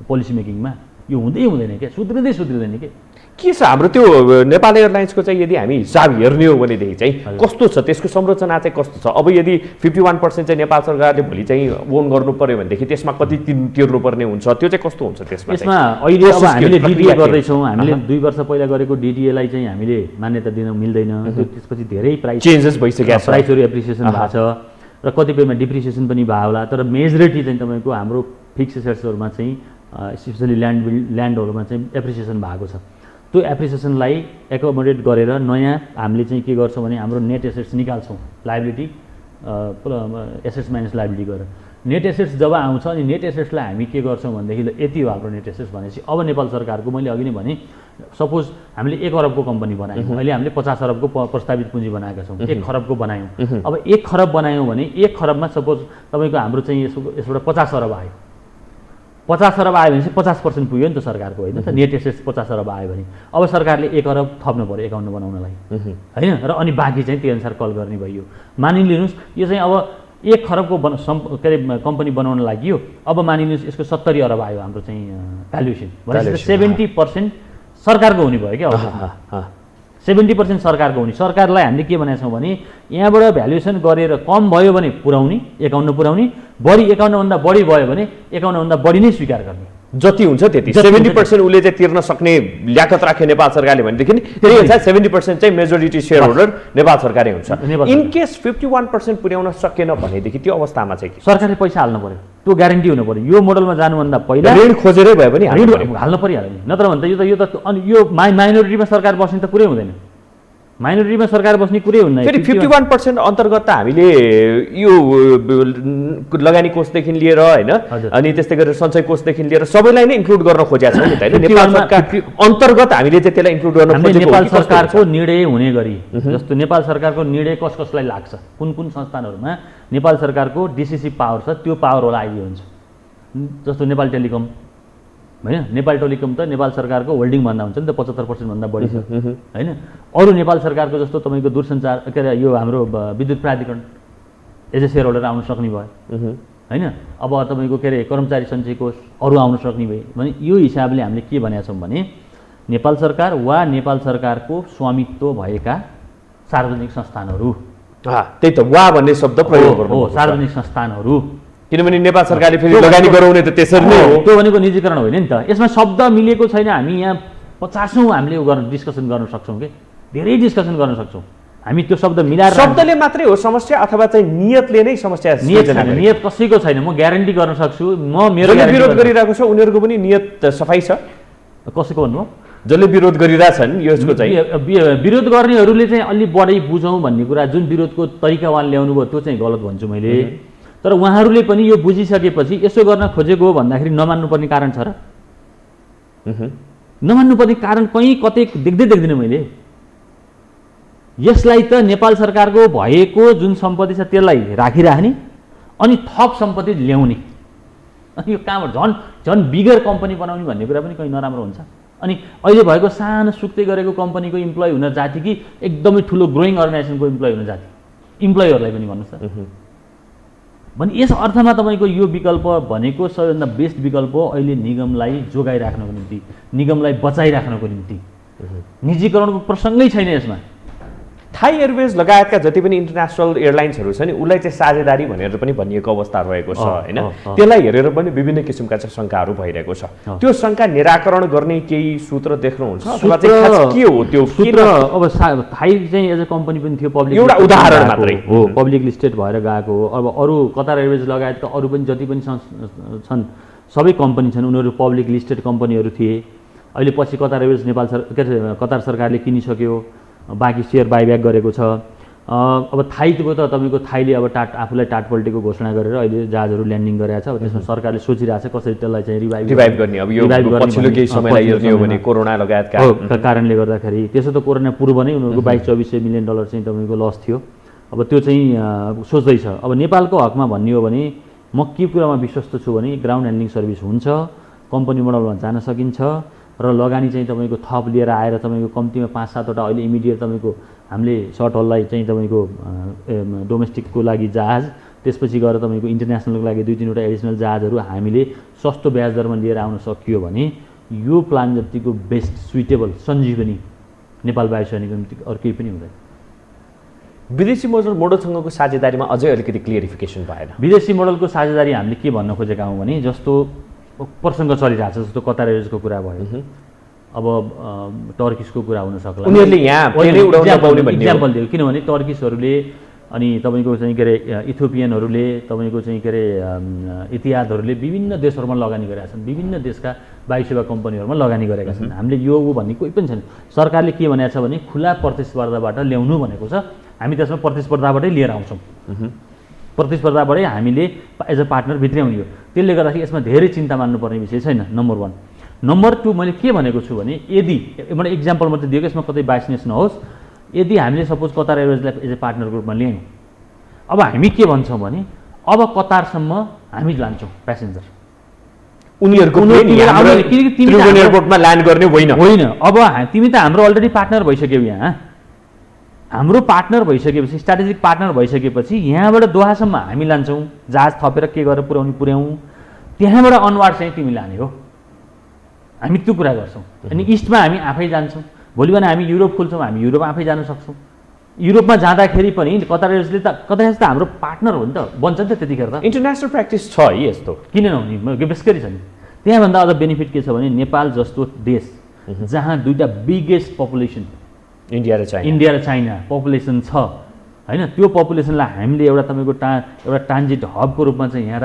पोलिसी मेकिङमा, यो हुँदैन क्या, सुध्रिँदैन के छ हाम्रो त्यो नेपाल एयरलाइन्सको चाहिँ यदि हामी हिसाब हेर्ने हो भनेदेखि चाहिँ कस्तो छ, त्यसको संरचना चाहिँ कस्तो छ। अब यदि 51% चाहिँ नेपाल सरकारले भोलि चाहिँ ओन गर्नु पर्यो भनेदेखि त्यसमा कति तिर्नुपर्ने हुन्छ, त्यो चाहिँ कस्तो हुन्छ त्यसमा? अहिले अब हामीले डिडिए गर्दैछौँ, हामीले 2 वर्ष पहिला गरेको डिडिएलाई चाहिँ हामीले मान्यता दिन मिल्दैन। त्यसपछि धेरै प्राइस चेन्जेस भइसकेको छ, प्राइसहरू एप्रिसिएसन भएको छ र कतिपयमा डिप्रिसिएसन पनि भयो होला, तर मेजोरिटी चाहिँ तपाईँको हाम्रो फिक्स एसेट्सहरूमा चाहिँ स्पेसली ल्यान्डहरूमा चाहिँ एप्रिसिएसन भएको छ। त्यो एप्रिसिएसनलाई एकोमोडेट गरेर नयाँ हामीले चाहिँ के गर्छौँ भने हाम्रो नेट एसेट्स निकाल्छौँ, लाइबिलिटी एसेट्स माइनस लाइबिलिटी गरेर। नेट एसेट्स जब आउँछ अनि नेट एसेट्सलाई हामी के गर्छौँ भनेदेखि यति हो हाम्रो नेट एसेट्स भनेपछि अब नेपाल सरकारको मैले अघि नै भने सपोज हामीले 1 अरबको कम्पनी बनायौँ, अहिले हामीले 50 अरबको प्रस्तावित पुँजी बनाएका छौँ, 1 खरबको बनायौँ। अब 1 खरब बनायौँ भने 1 खरबमा सपोज तपाईँको हाम्रो चाहिँ यसबाट 50 अरब आयो, 50 अरब आयो भने चाहिँ 50% पुग्यो नि त सरकारको होइन त। नेट एसेट्स 50 अरब आयो भने अब सरकारले 1 अरब थप्नु पऱ्यो एकाउन्ट बनाउनलाई होइन, र अनि बाँकी चाहिँ त्यो अनुसार कल गर्ने भयो। मानिलिनुहोस् यो चाहिँ अब 1 खरबको के अरे कम्पनी बनाउन लागि अब मानिलिनुहोस् यसको 70 अरब आयो हाम्रो चाहिँ भ्यालुएसन भनेपछि 70% सरकारको हुने भयो क्या। अब 70% सरकारको हुने। सरकारलाई हामीले के भनेका छौँ भने यहाँबाट भ्यालुएसन गरेर कम भयो भने पुर्याउने, एकाउन्ट पुर्याउने, बढी एकाउन्टभन्दा बढी भयो भने एकाउन्टभन्दा बढी नै स्वीकार गर्ने, जति हुन्छ त्यति। 70% उसले चाहिँ तिर्न सक्ने ल्याकत राख्यो नेपाल सरकारले भनेदेखि त्यही अनुसार 70% चाहिँ मेजोरिटी सेयर होल्डर नेपाल सरकारै हुन्छ। इन केस 51% पुर्याउन सकेन भनेदेखि त्यो अवस्थामा चाहिँ सरकारले पैसा हाल्नु पर्यो, त्यो ग्यारेन्टी हुनु पर्यो। यो मोडलमा जानुभन्दा पहिला ऋण खोजेरै भए पनि हाल्नु परिहाल्यो नि, नत्र भने त यो त अनि यो माइनोरिटीमा सरकार बस्ने त कुरै हुँदैन, माइनोरिटीमा सरकार बस्ने कुरै हुँदैन। फेरि 51% अन्तर्गत त हामीले यो लगानी कोषदेखि लिएर होइन अनि त्यस्तै गरेर सञ्चय कोषदेखि लिएर सबैलाई नै इन्क्लुड गर्न खोजेका छौँ नि त होइन। नेपाल सरकार अन्तर्गत हामीले चाहिँ त्यसलाई इन्क्लुड गर्न खोजेको नेपाल सरकारको निर्णय हुने गरी जस्तो नेपाल सरकारको निर्णय कसलाई लाग्छ, कुन संस्थानहरूमा नेपाल सरकारको डिसिसी पावर छ त्यो पावरवाला आइडिया हुन्छ। जस्तो नेपाल टेलिकम होइन, नेपाल टेलिकम त नेपाल सरकारको होल्डिङ भन्दा हुन्छ नि त, 75% भन्दा बढी छ होइन। अरू नेपाल सरकारको जस्तो तपाईँको दूरसञ्चार के अरे यो हाम्रो विद्युत प्राधिकरण एज ए सेयर होल्डर आउन सक्ने भयो होइन। अब तपाईँको के अरे कर्मचारी सञ्चय कोष अरू आउन सक्ने भयो भने यो हिसाबले हामीले के भनेका छौँ भने नेपाल सरकार वा नेपाल सरकारको स्वामित्व भएका सार्वजनिक संस्थानहरू त्यही त वा भन्ने शब्द प्रयोग हो गर्नु सार्वजनिक संस्थानहरू किनभने नेपाल सरकारले फेरि लगानी गराउने त त्यसरी नै हो त्यो भनेको निजीकरण होइन नि त यसमा शब्द मिलेको छैन हामी यहाँ 50औं हामीले डिस्कसन गर्न सक्छौँ कि धेरै डिस्कसन गर्न सक्छौँ हामी त्यो शब्द मिलाएर शब्दले मात्रै हो समस्या अथवा चाहिँ नियतले नै समस्या नियत छैन नियत कसैको छैन म ग्यारेन्टी गर्न सक्छु म मेरो जसले विरोध गरिरहेको छ उनीहरूको पनि नियत सफाई छ कसैको भन्नु जसले विरोध गरिरहेछन् यसको चाहिँ विरोध गर्नेहरूले चाहिँ अलि बढी बुझौँ भन्ने कुरा जुन विरोधको तरिका उहाँले ल्याउनु भयो त्यो चाहिँ गलत भन्छु मैले तर उहाँहरूले पनि यो बुझिसकेपछि यसो गर्न खोजेको हो भन्दाखेरि नमान्नुपर्ने कारण छ र नमान्नुपर्ने कारण कहीँ कतै देख्दिनँ मैले यसलाई त नेपाल सरकारको भएको जुन सम्पत्ति छ त्यसलाई राखिराख्ने अनि थप सम्पत्ति ल्याउने अनि यो कहाँबाट झन् बिगर कम्पनी बनाउने भन्ने कुरा पनि कहीँ नराम्रो हुन्छ अनि अहिले भएको सानो सुक्दै गरेको कम्पनीको इम्प्लोइ हुन जाति कि एकदमै ठुलो ग्रोइङ अर्गनाइजेसनको इम्प्लोइ हुन जाति इम्प्लोइहरूलाई पनि भन्नुहोस् त भने यस अर्थमा तपाईँको यो विकल्प भनेको सबैभन्दा बेस्ट विकल्प अहिले निगमलाई जोगाइराख्नको निम्ति निगमलाई बचाइराख्नको निम्ति निजीकरणको प्रसङ्गै छैन यसमा थाई एयरवेज लगायतका जति पनि इन्टरनेसनल एयरलाइन्सहरू छ नि उसलाई चाहिँ साझेदारी भनेर पनि भनिएको अवस्था रहेको छ होइन त्यसलाई हेरेर पनि विभिन्न किसिमका चाहिँ शङ्काहरू भइरहेको छ त्यो शङ्का निराकरण गर्ने केही सूत्र देख्नुहुन्छ अथवा चाहिँ खास के हो त्यो सूत्र अब थाई चाहिँ एज अ कम्पनी पनि थियो पब्लिक एउटा उदाहरण मात्रै हो पब्लिक लिस्टेड भएर गएको हो अब अरू कतार एयरवेज लगायतका अरू पनि जति पनि छन् सबै कम्पनी छन् उनीहरू पब्लिक लिस्टेड कम्पनीहरू थिए अहिले पछि कतार एयरवेज नेपाल कतार सरकारले किनिसक्यो बाँकी सेयर बाइब्याक गरेको छ अब थाईको त तपाईँको थाईले अब आफूलाई टाटपल्टेको घोषणा गरेर अहिले जहाजहरू ल्यान्डिङ गरेको छ अब त्यसमा सरकारले सोचिरहेको छ कसरी त्यसलाई चाहिँ रिभाइभ गर्ने अब यो पछिल्लो केही समयलाई हेर्ने हो भने कोरोना लगायतका कारणले गर्दाखेरि त्यसो त कोरोना पूर्व नै उनीहरूको 22-2400 मिलियन डलर चाहिँ तपाईँको लस थियो अब त्यो चाहिँ सोच्दैछ अब नेपालको हकमा भन्ने हो भने म के कुरामा विश्वस्त छु भने ग्राउन्ड ह्यान्डलिङ सर्भिस हुन्छ कम्पनी मोडलमा जान सकिन्छ र लगानी चाहिँ तपाईँको थप लिएर आएर तपाईँको कम्तीमा 5-7वटा अहिले इमिडिएट तपाईँको हामीले सर्ट हललाई चाहिँ तपाईँको डोमेस्टिकको लागि जहाज त्यसपछि गएर तपाईँको इन्टरनेसनलको लागि 2-3वटा एडिसनल जहाजहरू हामीले सस्तो ब्याज दरमा लिएर आउन सकियो भने यो प्लान जतिको बेस्ट सुइटेबल सञ्जीवनी नेपाल वायुसेनाको निम्ति अरू केही पनि हुँदैन विदेशी मोडलसँगको साझेदारीमा अझै अलिकति क्लियरिफिकेसन भएन विदेशी मोडलको साझेदारी हामीले के भन्न खोजेका हौँ भने जस्तो प्रसङ्ग चलिरहेको छ जस्तो कतार एयरवेजको कुरा भयो अब टर्किसको कुरा हुन सक्ला उनीहरूले यहाँ इक्जाम्पल दियो किनभने टर्किसहरूले अनि तपाईँको चाहिँ के अरे इथियोपियनहरूले तपाईँको चाहिँ के अरे इतिहादहरूले विभिन्न देशहरूमा लगानी गरेका छन् विभिन्न देशका वायुसेवा कम्पनीहरूमा लगानी गरेका छन् हामीले यो भन्ने कोही पनि छैन सरकारले के भनेको छ भने खुला प्रतिस्पर्धाबाट ल्याउनु भनेको छ हामी त्यसमा प्रतिस्पर्धाबाटै लिएर आउँछौँ प्रतिस्पर्धाबाटै हामीले एज अ पार्टनर भित्र्याउने हो त्यसले गर्दाखेरि यसमा धेरै चिन्ता मान्नुपर्ने विषय छैन नम्बर 1 नम्बर 2 मैले के भनेको छु भने यदि मैले इक्जाम्पल मात्रै दिएको यसमा कतै बाइसनेस नहोस् यदि हामीले सपोज कतार एयरवेजलाई एज ए पार्टनरको रूपमा ल्यायौँ अब हामी के भन्छौँ भने अब कतारसम्म हामी लान्छौँ प्यासेन्जर उनीहरूको एयरपोर्टमा ल्यान्ड गर्ने होइन अब तिमी त हाम्रो अलरेडी पार्टनर भइसक्यौ यहाँ हाम्रो पार्टनर भइसकेपछि स्ट्राटेजिक पार्टनर भइसकेपछि यहाँबाट दोहासम्म हामी लान्छौँ जहाज थपेर के गरेर पुर्याउँ त्यहाँबाट अनवार्ड चाहिँ तिमी लाने हो हामी त्यो कुरा गर्छौँ अनि इस्टमा हामी आफै जान्छौँ भोलि भने हामी युरोप खोल्छौँ हामी युरोप आफै जान सक्छौँ युरोपमा जाँदाखेरि पनि कतार एयरवेजले त कतार एयरवेज त हाम्रो पार्टनर हो नि त बन्छ नि त त्यतिखेर त इन्टरनेसनल प्र्याक्टिस छ है यस्तो किन नहुने बेसकरी छ नि त्यहाँभन्दा अझ बेनिफिट के छ भने नेपाल जस्तो देश जहाँ दुईवटा बिगेस्ट पपुलेसन इन्डिया र चाइना पपुलेसन छ होइन त्यो पपुलेसनलाई हामीले एउटा तपाईँको एउटा ट्रान्जिट हबको रूपमा चाहिँ यहाँ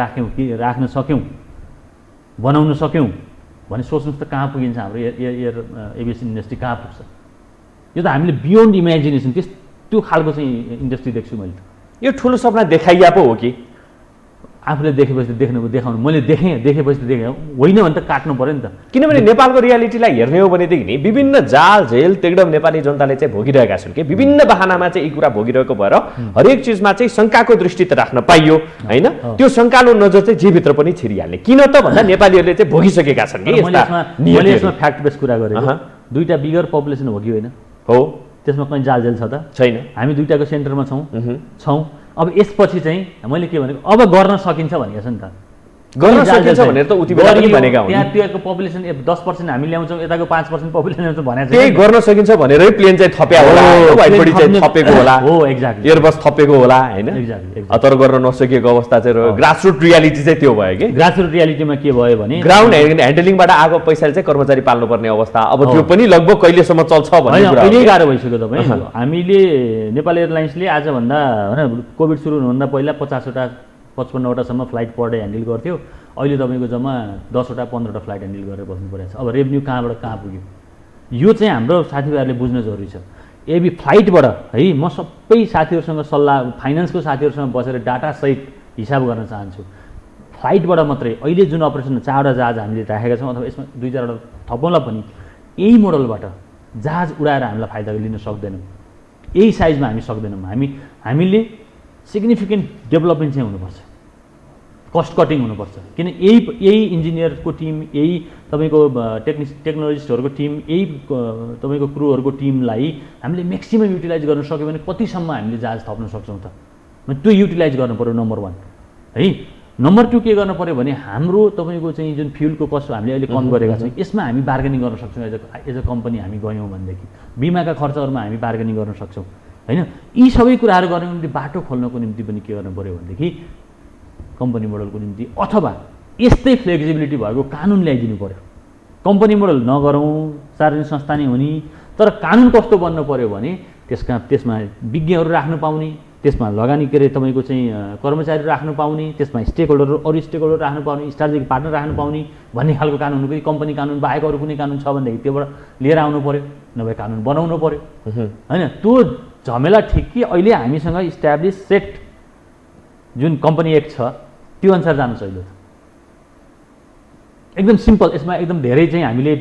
राख्न सक्यौँ बनाउन सक्यौँ भने सोच्नुहोस् त कहाँ पुगिन्छ हाम्रो एयर एभिएसन इन्डस्ट्री कहाँ पुग्छ यो त हामीले बियोन्ड इमेजिनेसन त्यो खालको चाहिँ इन्डस्ट्री देख्छु मैले त यो ठुलो सपना देखाइया पो हो कि आफूले देखेपछि देखाउनु मैले देखेपछि देखेँ होइन भने त काट्नु पऱ्यो नि त किनभने नेपालको रियालिटीलाई हेर्ने हो भनेदेखि नि विभिन्न जाल झेल तेगडम नेपाली जनताले चाहिँ भोगिरहेका छन् कि विभिन्न बहानामा चाहिँ यी कुरा भोगिरहेको भएर हरेक चिजमा चाहिँ शङ्काको दृष्टि त राख्न पाइयो होइन त्यो शङ्कालो नजर चाहिँ जीभित्र पनि छिरिहाल्ने किन त भन्दा नेपालीहरूले चाहिँ भोगिसकेका छन् कि मैले यसमा फ्याक्ट बेस कुरा गरेँ दुईवटा बिगर पपुलेसन हो कि होइन हो त्यसमा कहीँ जाल झेल छ त छैन हामी दुईवटाको सेन्टरमा छौँ अब यसपछि चाहिँ मैले के भनेको अब गर्न सकिन्छ भनेको छ नि त गर्न सकिन्छ भनेर त उति बेला पनि भनेका हुन्। त्यहाँ त्यहाँको पपुलेसन 10% हामी ल्याउँछौँ, यताको 5% पपुलेसन ल्याउँछौँ भनेको त्यही गर्न सकिन्छ भनेरै प्लेन चाहिँ थप्या होला, वाइड बडी चाहिँ थपेको होला, हो एक्ज्याक्टली एयरबस थपेको होला हैन। एक्ज्याक्टली तर गर्न नसकेको अवस्था चाहिँ रह्यो। ग्रासरुट रियालिटी चाहिँ त्यो भयो कि ग्रासरुट रियालिटीमा के भयो भने ग्राउन्ड ह्यान्डलिङबाट आएको पैसाले चाहिँ कर्मचारी पाल्नुपर्ने अवस्था, अब त्यो पनि लगभग कहिलेसम्म चल्छ भन्ने कुरा हो। अहिले गाह्रो भइसक्यो तपाईँ। हामीले नेपाल एयरलाइन्सले आजभन्दा होइन कोभिड सुरु हुनुभन्दा पहिला 50वटा 55वटासम्म फ्लाइट पर डे ह्यान्डल गर्थ्यो। अहिले तपाईँको जम्मा 10वटा 15वटा फ्लाइट ह्यान्डल गरेर बस्नु परेको छ। अब रेभेन्यू कहाँबाट कहाँ पुग्यो यो चाहिँ हाम्रो साथीभाइहरूले बुझ्न जरुरी छ। एबी फ्लाइटबाट है म सबै साथीहरूसँग सल्लाह, फाइनेन्सको साथीहरूसँग बसेर डाटासहित हिसाब गर्न चाहन्छु। फ्लाइटबाट मात्रै अहिले जुन अपरेसन 4वटा जहाज हामीले राखेका छौँ अथवा यसमा 2-4वटा थपौँला पनि यही मोडलबाट जहाज उडाएर हामीलाई फाइदा लिन सक्दैनौँ। यही साइजमा हामी सक्दैनौँ। हामीले सिग्निफिकेन्ट डेभलपमेन्ट चाहिँ हुनुपर्छ, कस्ट कटिङ हुनुपर्छ। किन यही इन्जिनियरको टिम, यही तपाईँको टेक्नोलोजिस्टहरूको टिम, यही तपाईँको क्रुहरूको टिमलाई हामीले म्याक्सिमम युटिलाइज गर्न सक्यो भने कतिसम्म हामीले जहाज थप्न सक्छौँ त? त्यो युटिलाइज गर्नु पऱ्यो नम्बर 1 है। नम्बर 2 के गर्नु पऱ्यो भने हाम्रो तपाईँको चाहिँ जुन फ्युलको कस्ट हामीले अहिले कम गरेका छौँ यसमा हामी बार्गेनिङ गर्न सक्छौँ। एज अ कम्पनी हामी गयौँ भनेदेखि बिमाका खर्चहरूमा हामी बार्गेनिङ गर्न सक्छौँ होइन। यी सबै कुराहरू गर्नको निम्ति बाटो खोल्नको निम्ति पनि के गर्नु पऱ्यो भनेदेखि कम्पनी मोडलको निम्ति अथवा यस्तै फ्लेक्सिबिलिटी भएको कानुन ल्याइदिनु पऱ्यो। कम्पनी मोडल नगरौँ, सार्वजनिक संस्था नै हुने, तर कानुन कस्तो बन्नु पऱ्यो भने त्यसमा विज्ञहरू राख्नु पाउने, त्यसमा लगानी के अरे तपाईँको चाहिँ कर्मचारी राख्नु पाउने, त्यसमा अरू स्टेक होल्डर राख्नु पाउने, स्ट्राटेजिक पार्टनर राख्नु पाउने भन्ने खालको कानुन हुनु पऱ्यो। कम्पनी कानुन बाहेक अरू कुनै कानुन छ भनेदेखि त्योबाट लिएर आउनु पऱ्यो, नभए कानुन बनाउनु पऱ्यो होइन। त्यो झमेला ठिक कि अहिले हामीसँग इस्ट्याब्लिस सेट जुन कम्पनी एक्ट छ त्यो अनुसार जानु चाहियो। एकदम सिम्पल, यसमा एकदम धेरै चाहिँ हामीले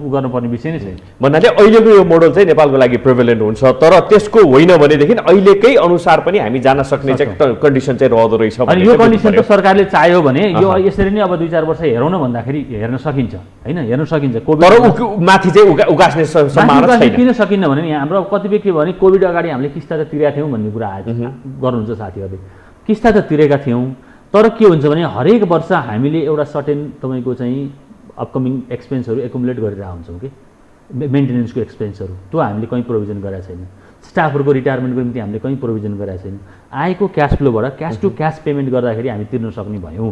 उ गर्नुपर्ने विषय नै छैन। भन्नाले अहिलेको यो मोडल चाहिँ नेपालको लागि प्रिभेलेन्ट हुन्छ, तर त्यसको होइन भनेदेखि अहिलेकै अनुसार पनि हामी जान सक्ने चाहिँ कन्डिसन चाहिँ रहँदो रहेछ। अनि यो कन्डिसन त सरकारले चाह्यो भने यो यसरी नै अब 2-4 वर्ष हेरौँ न भन्दाखेरि हेर्न सकिन्छ होइन, हेर्न सकिन्छ। कोभिड तर माथि चाहिँ उकास्ने सम्भावना छैन। किन सकिन्न भने यहाँ हाम्रो कतिपय के भने कोभिड अगाडि हामीले किस्ता त तिरेका थियौँ भन्ने कुरा गर्नुहुन्छ साथीहरूले। किस्ता त तिरेका थियौँ, तर के हुन्छ भने हरेक वर्ष हामीले एउटा सर्टेन तपाईँको चाहिँ अपकमिङ एक्सपेन्सहरू एकुमुलेट गरेर हुन्छौँ कि मेन्टेनेन्सको एक्सपेन्सहरू, त्यो हामीले कहीँ प्रोभिजन गरेका छैन। स्टाफहरूको रिटायरमेन्टको निम्ति हामीले कहीँ प्रोभिजन गरेका छैन। आएको क्यास फ्लोबाट क्यास टु क्यास पेमेन्ट गर्दाखेरि हामी तिर्न सक्ने भयौँ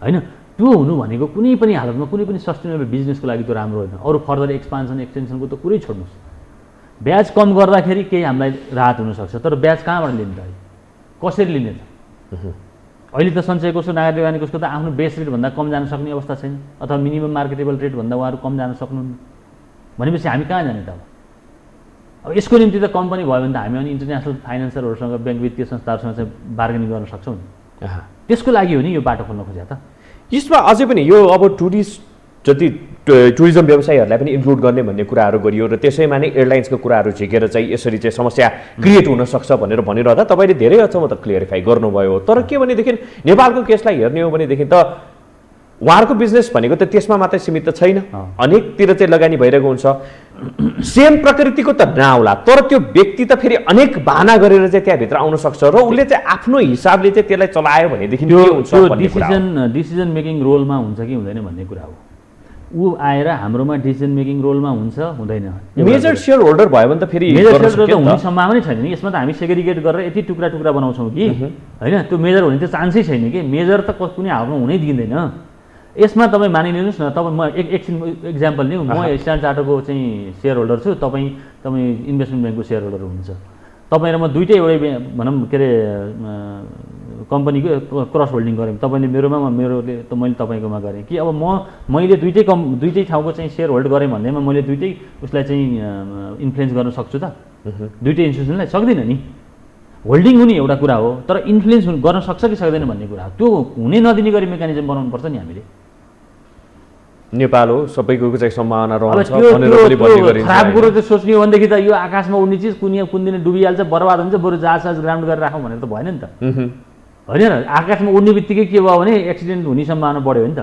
होइन। त्यो हुनु भनेको कुनै पनि हालतमा कुनै पनि सस्टेनेबल बिजनेसको लागि त्यो राम्रो होइन। अरू फर्दर एक्सपान्सन एक्सटेन्सनको त कुरै छोड्नुहोस्। ब्याज कम गर्दाखेरि केही हामीलाई राहत हुनसक्छ, तर ब्याज कहाँबाट लिने त? कसरी लिने त? अहिले त सञ्चय कोष नागरिक लगानी कोषको त आफ्नो बेस रेटभन्दा कम जान सक्ने अवस्था छैन, अथवा मिनिमम मार्केटेबल रेटभन्दा उहाँहरू कम जान सक्नुहुन्न भनेपछि हामी कहाँ जाने त? अब यसको निम्ति त कम्पनी भयो भने त हामी अनि इन्टरनेसनल फाइनेन्सरहरूसँग, ब्याङ्क वित्तीय संस्थाहरूसँग चाहिँ बार्गेनिङ गर्न सक्छौँ नि। त्यसको लागि हो नि यो बाटो खोल्न खोज्या त। यसमा अझै पनि यो अब जति टुरिज्म व्यवसायीहरूलाई पनि इन्क्लुड गर्ने भन्ने कुराहरू गरियो र त्यसैमा नै एयरलाइन्सको कुराहरू झिकेर चाहिँ यसरी चाहिँ समस्या क्रिएट हुनसक्छ भनेर भनिरहँदा तपाईँले धेरै हदसम्म त क्लियरिफाई गर्नुभयो। तर के भनेदेखि नेपालको केसलाई हेर्ने हो भनेदेखि त उहाँहरूको बिजनेस भनेको त त्यसमा मात्रै सीमित त छैन, अनेकतिर चाहिँ लगानी भइरहेको हुन्छ। सेम प्रकृतिको त नआउला, तर त्यो व्यक्ति त फेरि अनेक बहाना गरेर चाहिँ त्यहाँभित्र आउन सक्छ र उसले चाहिँ आफ्नो हिसाबले चाहिँ त्यसलाई चलायो भनेदेखि के हुन्छ? डिसिजन मेकिङ रोलमा हुन्छ कि हुँदैन भन्ने कुरा हो। ऊ आएर हाम्रोमा डिसिजन मेकिङ रोलमा हुन्छ हुँदैन। मेजर सेयर होल्डर भयो भने त फेरि मेजर सेयर होल्डर हुने सम्भावना छैन नि। यसमा त हामी सेग्रिगेट गरेर यति टुक्रा टुक्रा बनाउँछौँ कि होइन, त्यो मेजर हुने त चान्सै छैन कि। मेजर त कुनै हालमा हुनै दिँदैन। यसमा तपाईँ मानिलिनुहोस् न, तपाईँ म एकछिन इक्जाम्पल लिउँ, म स्ट्यान्ड चार्टरको चाहिँ सेयर होल्डर छु, तपाईँ इन्भेस्टमेन्ट ब्याङ्कको सेयर होल्डर हुनुहुन्छ। तपाईँ र म दुइटै एउटै भनौँ के अरे कम्पनीको क्रस होल्डिङ गरेँ, तपाईँले मेरोमा मैले तपाईँकोमा गरेँ कि अब मैले दुइटै ठाउँको चाहिँ सेयर होल्ड गरेँ भन्दैमा मैले दुइटै उसलाई चाहिँ इन्फ्लुएन्स गर्न सक्छु त? दुइटै इन्स्टिट्युसनलाई सक्दिनँ नि। होल्डिङ हुने एउटा कुरा हो, तर इन्फ्लुएन्स गर्न सक्छ कि सक्दैन भन्ने कुरा हो। त्यो हुने नदिने गरी मेकानिजम बनाउनु पर्छ नि हामीले। नेपाल हो सबैको चाहिँ सम्भावना रहन्छ भनेर पनि भन्ने गरिन्छ। खराब कुरो चाहिँ सोच्ने हो भनेदेखि त यो आकाशमा उड्ने चिज कुन दिन डुबिहाल्छ, बर्बाद हुन्छ, बरु जहाज ग्राउन्ड गरेर राखौँ भनेर त भएन नि त होइन। आकाशमा उड्ने बित्तिकै के भयो भने एक्सिडेन्ट हुने सम्भावना बढ्यो नि त।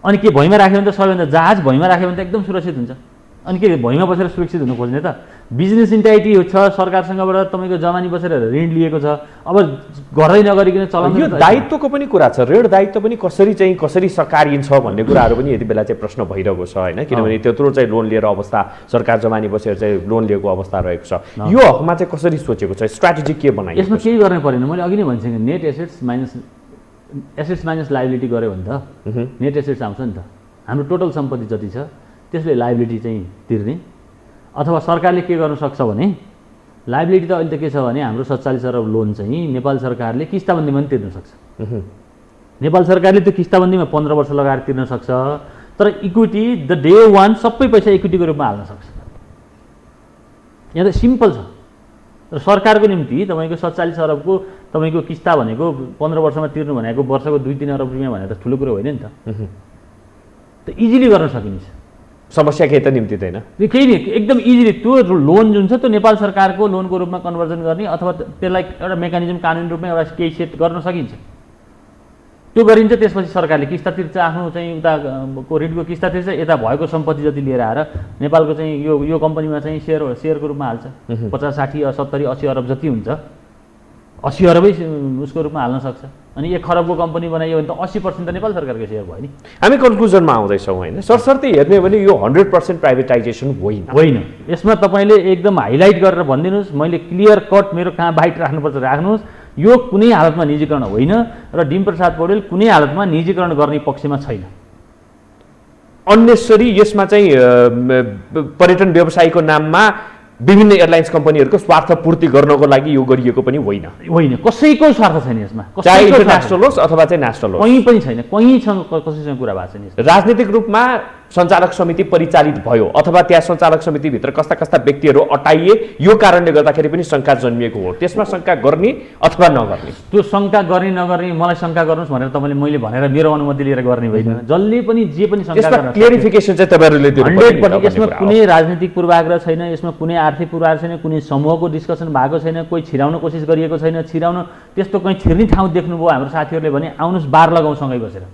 अनि के भुइँमा राख्यो भने त सबैभन्दा जहाज भुइँमा राख्यो भने त एकदम सुरक्षित हुन्छ। अनि के भुइँमा बसेर सुरक्षित हुनु खोज्ने त? बिजनेस इन्टाइटी छ सरकारसँगबाट तपाईँको जमानी बसेर ऋण लिएको छ, अब गर्दै नगरिकन चलाउनु यो दायित्वको पनि कुरा छ। ऋण दायित्व पनि कसरी सकारिन्छ भन्ने कुराहरू पनि यति बेला चाहिँ प्रश्न भइरहेको छ होइन, किनभने त्यत्रो चाहिँ लोन लिएर अवस्था सरकार जमानी बसेर चाहिँ लोन लिएको अवस्था रहेको छ। यो हकमा चाहिँ कसरी सोचेको छ, स्ट्राटेजी के बनाइयो? यसमा केही गर्ने परेन। मैले अघि नै भनिसकेँ नेट एसेट्स माइनस लाइबिलिटी गऱ्यो भने त नेट एसेट्स आउँछ नि त। हाम्रो टोटल सम्पत्ति जति छ त्यसले लाइबिलिटी चाहिँ तिर्ने, अथवा सरकारले के गर्न सक्छ भने लाइबिलिटी त अहिले त के छ भने हाम्रो 47 अरब लोन चाहिँ नेपाल सरकारले किस्ताबन्दीमा पनि तिर्न सक्छ। नेपाल सरकारले त्यो किस्ताबन्दीमा 15 वर्ष लगाएर तिर्न सक्छ, तर इक्विटी द डे वान सबै पैसा इक्विटीको रूपमा हाल्न सक्छ। यहाँ त सिम्पल छ। र सरकारको निम्ति तपाईँको 47 अरबको तपाईँको किस्ता भनेको 15 वर्षमा तिर्नु भनेको वर्षको 2-3 अरब रुपियाँ भनेको त ठुलो कुरो होइन नि त इजिली गर्न सकिन्छ। समस्या केही त निम्तिदैन, त्यो केही नि, एकदम इजिली त्यो लोन जुन छ त्यो नेपाल सरकारको लोनको रूपमा कन्भर्जन गर्ने अथवा त्यसलाई एउटा मेकानिजम कानुनी रूपमा एउटा केही सेट गर्न सकिन्छ। त्यो गरिन्छ, त्यसपछि सरकारले किस्ता तिर्छ, आफ्नो चाहिँ उताको ऋणको किस्ता तिर्छ, यता भएको सम्पत्ति जति लिएर आएर नेपालको चाहिँ यो कम्पनीमा चाहिँ सेयरको रूपमा हाल्छ। 50, 60, 70, 80 अरब जति हुन्छ 80 अरबै उसको रूपमा हाल्न सक्छ। अनि 1 खरबको कम्पनी बनाइयो भने त 80% त नेपाल सरकारको सेयर भयो नि। हामी कन्क्लुजनमा आउँदैछौँ होइन, सरसर्ती हेर्ने हो भने यो 100% प्राइभेटाइजेसन होइन। यसमा तपाईँले एकदम हाइलाइट गरेर भनिदिनुहोस्, मैले क्लियर कट मेरो कहाँ बाइट राख्नुपर्छ राख्नुहोस्, यो कुनै हालतमा निजीकरण होइन र डिम प्रसाद पौडेल कुनै हालतमा निजीकरण गर्ने पक्षमा छैन। अन्नेसरी यसमा चाहिँ पर्यटन व्यवसायको नाममा विभिन्न एयरलाइन्स कम्पनीहरूको स्वार्थ पूर्ति गर्नको लागि यो गरिएको पनि होइन। कसैको स्वार्थ छैन यसमा, चाहे इन्टरनेसनल होस् अथवा चाहिँ नेसनल होस्, कहीँ पनि छैन, कसैसँग कुरा भएको छैन। राजनीतिक रूपमा सञ्चालक समिति परिचालित भयो अथवा त्यहाँ सञ्चालक समितिभित्र कस्ता कस्ता व्यक्तिहरू अटाइए, यो कारणले गर्दाखेरि पनि शङ्का जन्मिएको हो। त्यसमा शङ्का गर्ने अथवा नगर्ने, त्यो शङ्का गर्ने नगर्ने मलाई शङ्का गर्नुहोस् भनेर तपाईँले मैले भनेर मेरो अनुमति लिएर गर्ने होइन। जसले पनि जे पनि शङ्का गर्न क्लियरिफिकेसन चाहिँ तपाईँहरूले दिनु पर्छ। यसमा कुनै राजनीतिक पूर्वाग्रह छैन, यसमा कुनै आर्थिक पूर्वाग्रह छैन, कुनै समूहको डिस्कसन भएको छैन, कोही छिराउन कोसिस गरिएको छैन। त्यस्तो कहीँ छिर्ने ठाउँ देख्नुभयो हाम्रो साथीहरूले भने आउनुहोस् बार लगाउँ सँगै बसेर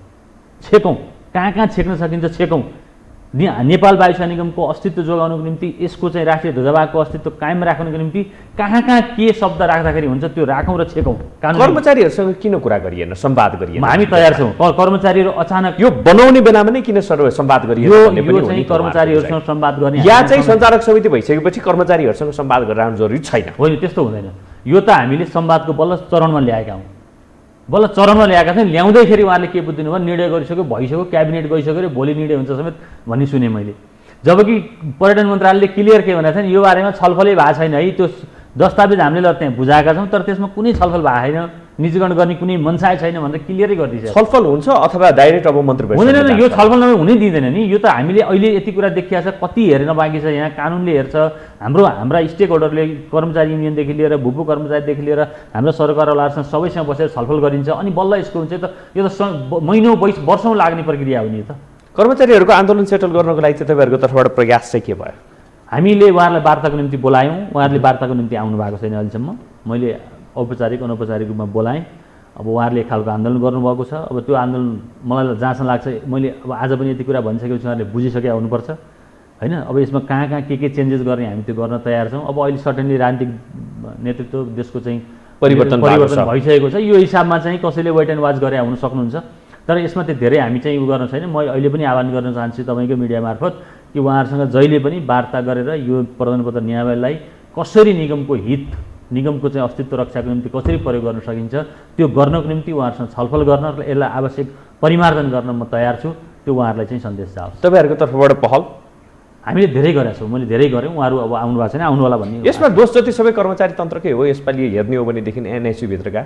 छेकौँ, कहाँ छेक्न सकिन्छ छेकौँ। नेपाल वायुसेना निगमको अस्तित्व जोगाउनको निम्ति, यसको चाहिँ राष्ट्रिय ध्वजावाहको अस्तित्व कायम राख्नको निम्ति कहाँ के शब्द राख्दाखेरि हुन्छ त्यो राखौँ र छेकौँ। कर्मचारीहरूसँग किन कुरा गरिएन, संवाद गरिएन? हामी तयार छौँ। कर्मचारीहरू अचानक यो बनाउने बेलामा नै किन संवाद गरिएन भन्ने पनि चाहिँ कर्मचारीहरूसँग संवाद गर्ने, या चाहिँ सञ्चालक समिति भइसकेपछि कर्मचारीहरूसँग संवाद गरेर जरुरी छैन? होइन, त्यस्तो हुँदैन। यो त हामीले संवादको बल्ल चरणमा ल्याएका हौँ, बल्ल चरणमा ल्याएका छौँ। ल्याउँदैखेरि उहाँले के बुझ्दिनु भयो, निर्णय गरिसक्यो, भइसक्यो, क्याबिनेट गइसक्यो, भोलि निर्णय हुन्छ समेत भन्ने सुने मैले। जबकि पर्यटन मन्त्रालयले क्लियर के भनेको छ, यो बारेमा छलफलै भएको छैन है। त्यो दस्तावेज हामीले त्यहाँ बुझाएका छौँ, तर त्यसमा कुनै छलफल भएको छैन, निजीकरण गर्ने कुनै मनसाय छैन भनेर क्लियरै गरिदिन्छ। छलफल हुन्छ अथवा डाइरेक्ट अब मन्त्री हुँदैन, यो छलफल नभए हुनै दिँदैन नि। यो त हामीले अहिले यति कुरा देखिया छ, कति हेर्न बाँकी छ। यहाँ कानुनले हेर्छ, हाम्रा स्टेक होल्डरले, कर्मचारी युनियनदेखि लिएर भूपू कर्मचारीदेखि लिएर हाम्रा सरकारवालाहरूसँग सबैसँग बसेर छलफल गरिन्छ, अनि बल्ल यसको हुन्छ। यो त महिनौँ वर्षौँ लाग्ने प्रक्रिया हो नि। त कर्मचारीहरूको आन्दोलन सेटल गर्नको लागि चाहिँ तपाईँहरूको तर्फबाट प्रयास चाहिँ के भयो? हामीले उहाँहरूलाई वार्ताको निम्ति बोलायौँ, उहाँहरूले वार्ताको निम्ति आउनु भएको छैन अहिलेसम्म। मैले औपचारिक अनौपचारिक रूपमा बोलाएँ। अब उहाँहरूले एक खालको आन्दोलन गर्नुभएको छ। अब त्यो आन्दोलन मलाई जहाँसम्म लाग्छ, मैले अब आज पनि यति कुरा भनिसकेपछि उहाँहरूले बुझिसके हुनुपर्छ होइन। अब यसमा कहाँ के चेन्जेस गर्ने हामी त्यो गर्न तयार छौँ। अब अहिले सर्टेनली राजनीतिक नेतृत्व देशको चाहिँ परिवर्तन भइसकेको छ। यो हिसाबमा चाहिँ कसैले वेट एन्ड वाच गरे हुन सक्नुहुन्छ, तर यसमा त्यो धेरै हामी चाहिँ उ गर्न छैन। म अहिले पनि आह्वान गर्न चाहन्छु तपाईँको मिडिया मार्फत कि उहाँहरूसँग जहिले पनि वार्ता गरेर यो प्रमाणपत्र नियामयलाई कसरी निगमको हित, निगमको चाहिँ अस्तित्व रक्षाको निम्ति कसरी प्रयोग गर्न सकिन्छ त्यो गर्नको निम्ति उहाँहरूसँग छलफल गर्न र यसलाई आवश्यक परिमार्जन गर्न म तयार छु। त्यो उहाँहरूलाई चाहिँ सन्देश जाओस्। तपाईँहरूको तर्फबाट पहल हामीले धेरै गरेका छौँ, मैले धेरै गरेँ। उहाँहरू अब आउनु भएको छैन, आउनुहोला भन्ने। यसमा दोष जति सबै कर्मचारी तन्त्रकै हो। यसपालि हेर्ने हो भनेदेखि एनएसयू भित्रका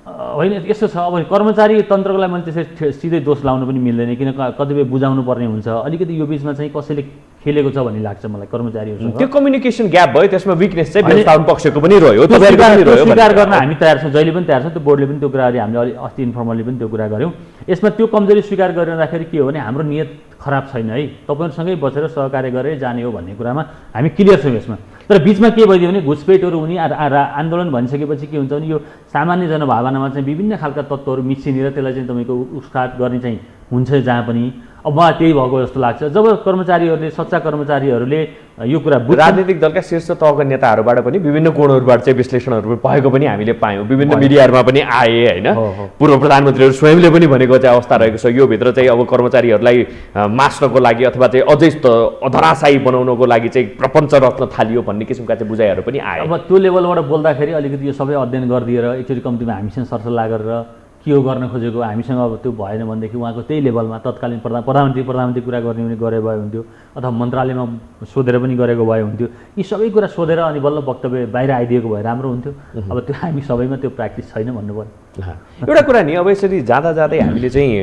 होइन, यस्तो छ। अब कर्मचारी तन्त्रको लागि मैले त्यसरी सिधै दोष लाउनु पनि मिल्दैन, किन कतिपय बुझाउनु पर्ने हुन्छ। अलिकति यो बिचमा चाहिँ कसैले खेलेको छ भन्ने लाग्छ मलाई कर्मचारीहरूसँग। त्यो कम्युनिकेसन ग्याप भयो, त्यसमा विकनेस चाहिँ व्यवस्थापन पक्षको पनि रह्यो, स्वीकार गर्न हामी तयार छौँ, जहिले पनि तयार छौँ। त्यो बोर्डले पनि त्यो कुराहरू हामीले अलि अस्ति इन्फर्मली पनि त्यो कुरा गऱ्यौँ। यसमा त्यो कमजोरी स्वीकार गरिरहँदाखेरि के हो भने हाम्रो नियत खराब छैन है, तपाईँहरूसँगै बसेर सहकार्य गरेर जाने हो भन्ने कुरामा हामी क्लियर छौँ यसमा। तर बिचमा के भइदियो भने घुसपेटहरू हुने, आन्दोलन भनिसकेपछि के हुन्छ भने यो सामान्य जनभावनामा चाहिँ विभिन्न खालका तत्त्वहरू मिसिनेर त्यसलाई चाहिँ तपाईँको उत्साह गर्ने चाहिँ हुन्छ जहाँ पनि। अब मलाई त्यही भएको जस्तो लाग्छ जब कर्मचारीहरूले सच्चा कर्मचारीहरूले यो कुरा बुझ्छन्। राजनीतिक दलका शीर्ष तहका नेताहरूबाट पनि विभिन्न कोणहरूबाट चाहिँ विश्लेषणहरू भएको पनि हामीले पायौँ, विभिन्न मिडियाहरूमा पनि आए होइन। पूर्व प्रधानमन्त्रीहरू स्वयंले पनि भनेको चाहिँ अवस्था रहेको छ, यो भित्र चाहिँ अब कर्मचारीहरूलाई मास्नको लागि अथवा चाहिँ अझै धराशायी बनाउनको लागि चाहिँ प्रपञ्च रच्न थालियो भन्ने किसिमका चाहिँ बुझाइहरू पनि आए। अब त्यो लेभलबाट बोल्दाखेरि अलिकति यो सबै अध्ययन गरिदिएर एकचोटि कम्तीमा हामीसँग सरसल्लाह गरेर के हो गर्न खोजेको हामीसँग अब त्यो भएन भनेदेखि उहाँको त्यही लेभलमा तत्कालीन प्रधानमन्त्री कुरा गर्ने भने गरे भए हुन्थ्यो, अथवा मन्त्रालयमा सोधेर पनि गरेको भए हुन्थ्यो। यी सबै कुरा सोधेर अनि बल्ल वक्तव्य बाहिर आइदिएको भए राम्रो हुन्थ्यो। अब त्यो हामी सबैमा त्यो प्र्याक्टिस छैन भन्नु पर्यो। एउटा कुरा नि, अब यसरी जाँदा जाँदै हामीले चाहिँ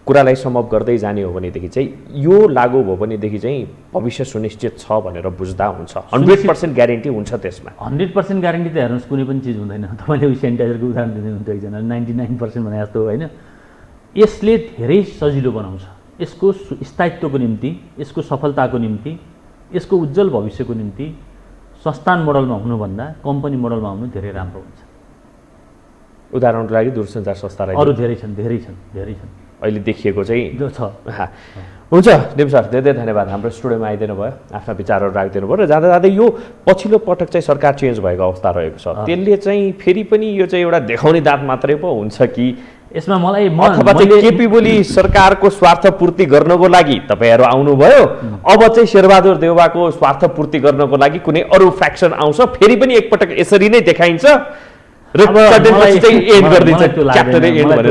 कुरालाई समअप गर्दै जाने हो भनेदेखि चाहिँ यो लागू भयो भनेदेखि चाहिँ भविष्य सुनिश्चित छ भनेर बुझ्दा हुन्छ, 100% ग्यारेन्टी हुन्छ त्यसमा? 100% ग्यारेन्टी त हेर्नुहोस् कुनै पनि चिज हुँदैन। तपाईँले उयो सेनिटाइजरको उदाहरण दिँदै हुन्थ्यो एकजना, 99% भने जस्तो होइन। यसले धेरै सजिलो बनाउँछ, यसको स्थायित्वको निम्ति, यसको सफलताको निम्ति, यसको उज्जवल भविष्यको निम्ति संस्थान मोडलमा हुनुभन्दा कम्पनी मोडलमा हुनु धेरै राम्रो हुन्छ। उदाहरणको लागि दूरसञ्चार संस्थालाई अरू धेरै छन् अहिले देखिएको चाहिँ जो छ। हुन्छ डिम सर, धेरै धेरै धन्यवाद हाम्रो स्टुडियोमा आइदिनु भयो, आफ्ना विचारहरू राखिदिनु भयो। र जाँदा जाँदै यो पछिल्लो पटक चाहिँ सरकार चेन्ज भएको अवस्था रहेको छ, त्यसले चाहिँ फेरि पनि यो चाहिँ एउटा देखाउने दाँत मात्रै पो हुन्छ कि यसमा मलाई अथवा चाहिँ केपी ओली सरकारको स्वार्थ पूर्ति गर्नको लागि तपाईँहरू आउनुभयो, अब चाहिँ शेरबहादुर देउवाको स्वार्थ पूर्ति गर्नको लागि कुनै अरू फ्याक्सन आउँछ, फेरि पनि एकपटक यसरी नै देखाइन्छ र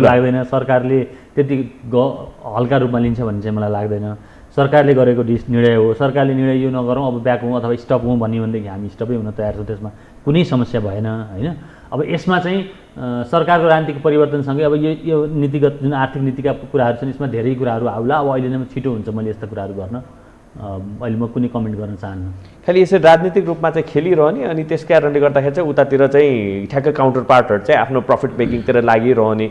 लाग्दैन सरकारले त्यति हल्का रूपमा लिन्छ भन्ने चाहिँ मलाई लाग्दैन। सरकारले गरेको निर्णय हो, सरकारले निर्णय यो नगरौँ अब ब्याक हौँ अथवा स्टप हौँ भन्यो भनेदेखि हामी स्टपै हुन तयार छौँ, त्यसमा कुनै समस्या भएन होइन। अब यसमा चाहिँ सरकारको राजनीतिक परिवर्तनसँगै अब यो नीतिगत जुन आर्थिक नीतिका कुराहरू छन् यसमा धेरै कुराहरू आउला। अब अहिले नै छिटो हुन्छ मैले यस्ता कुराहरू गर्न, अहिले म कुनै कमेन्ट गर्न चाहन्न। खालि यसरी राजनीतिक रूपमा चाहिँ खेलिरहने अनि त्यस कारणले गर्दाखेरि चाहिँ उतातिर चाहिँ ठ्याक्कै काउन्टर पार्टहरू चाहिँ आफ्नो प्रफिट मेकिङतिर लागिरहने,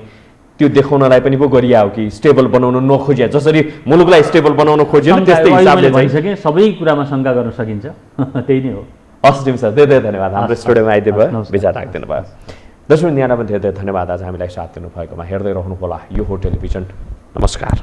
त्यो देखाउनलाई पनि पो गरिया हो कि स्टेबल बनाउन नखोजिया, जसरी मुलुकलाई स्टेबल बनाउन खोजियो त्यस्तै हिसाबले भइसके सबै कुरामा शङ्का गर्न सकिन्छ, त्यही नै हो। हस् डिम सर, धेरै धेरै धन्यवाद हाम्रो स्टुडियोमा आइदिनु भयो, विचार राखिदिनु भयो। दर्शक यहाँलाई पनि धेरै धेरै धन्यवाद आज हामीलाई साथ दिनुभएकोमा। हेर्दै रहनुहोला यो हो टेलिभिजन। नमस्कार।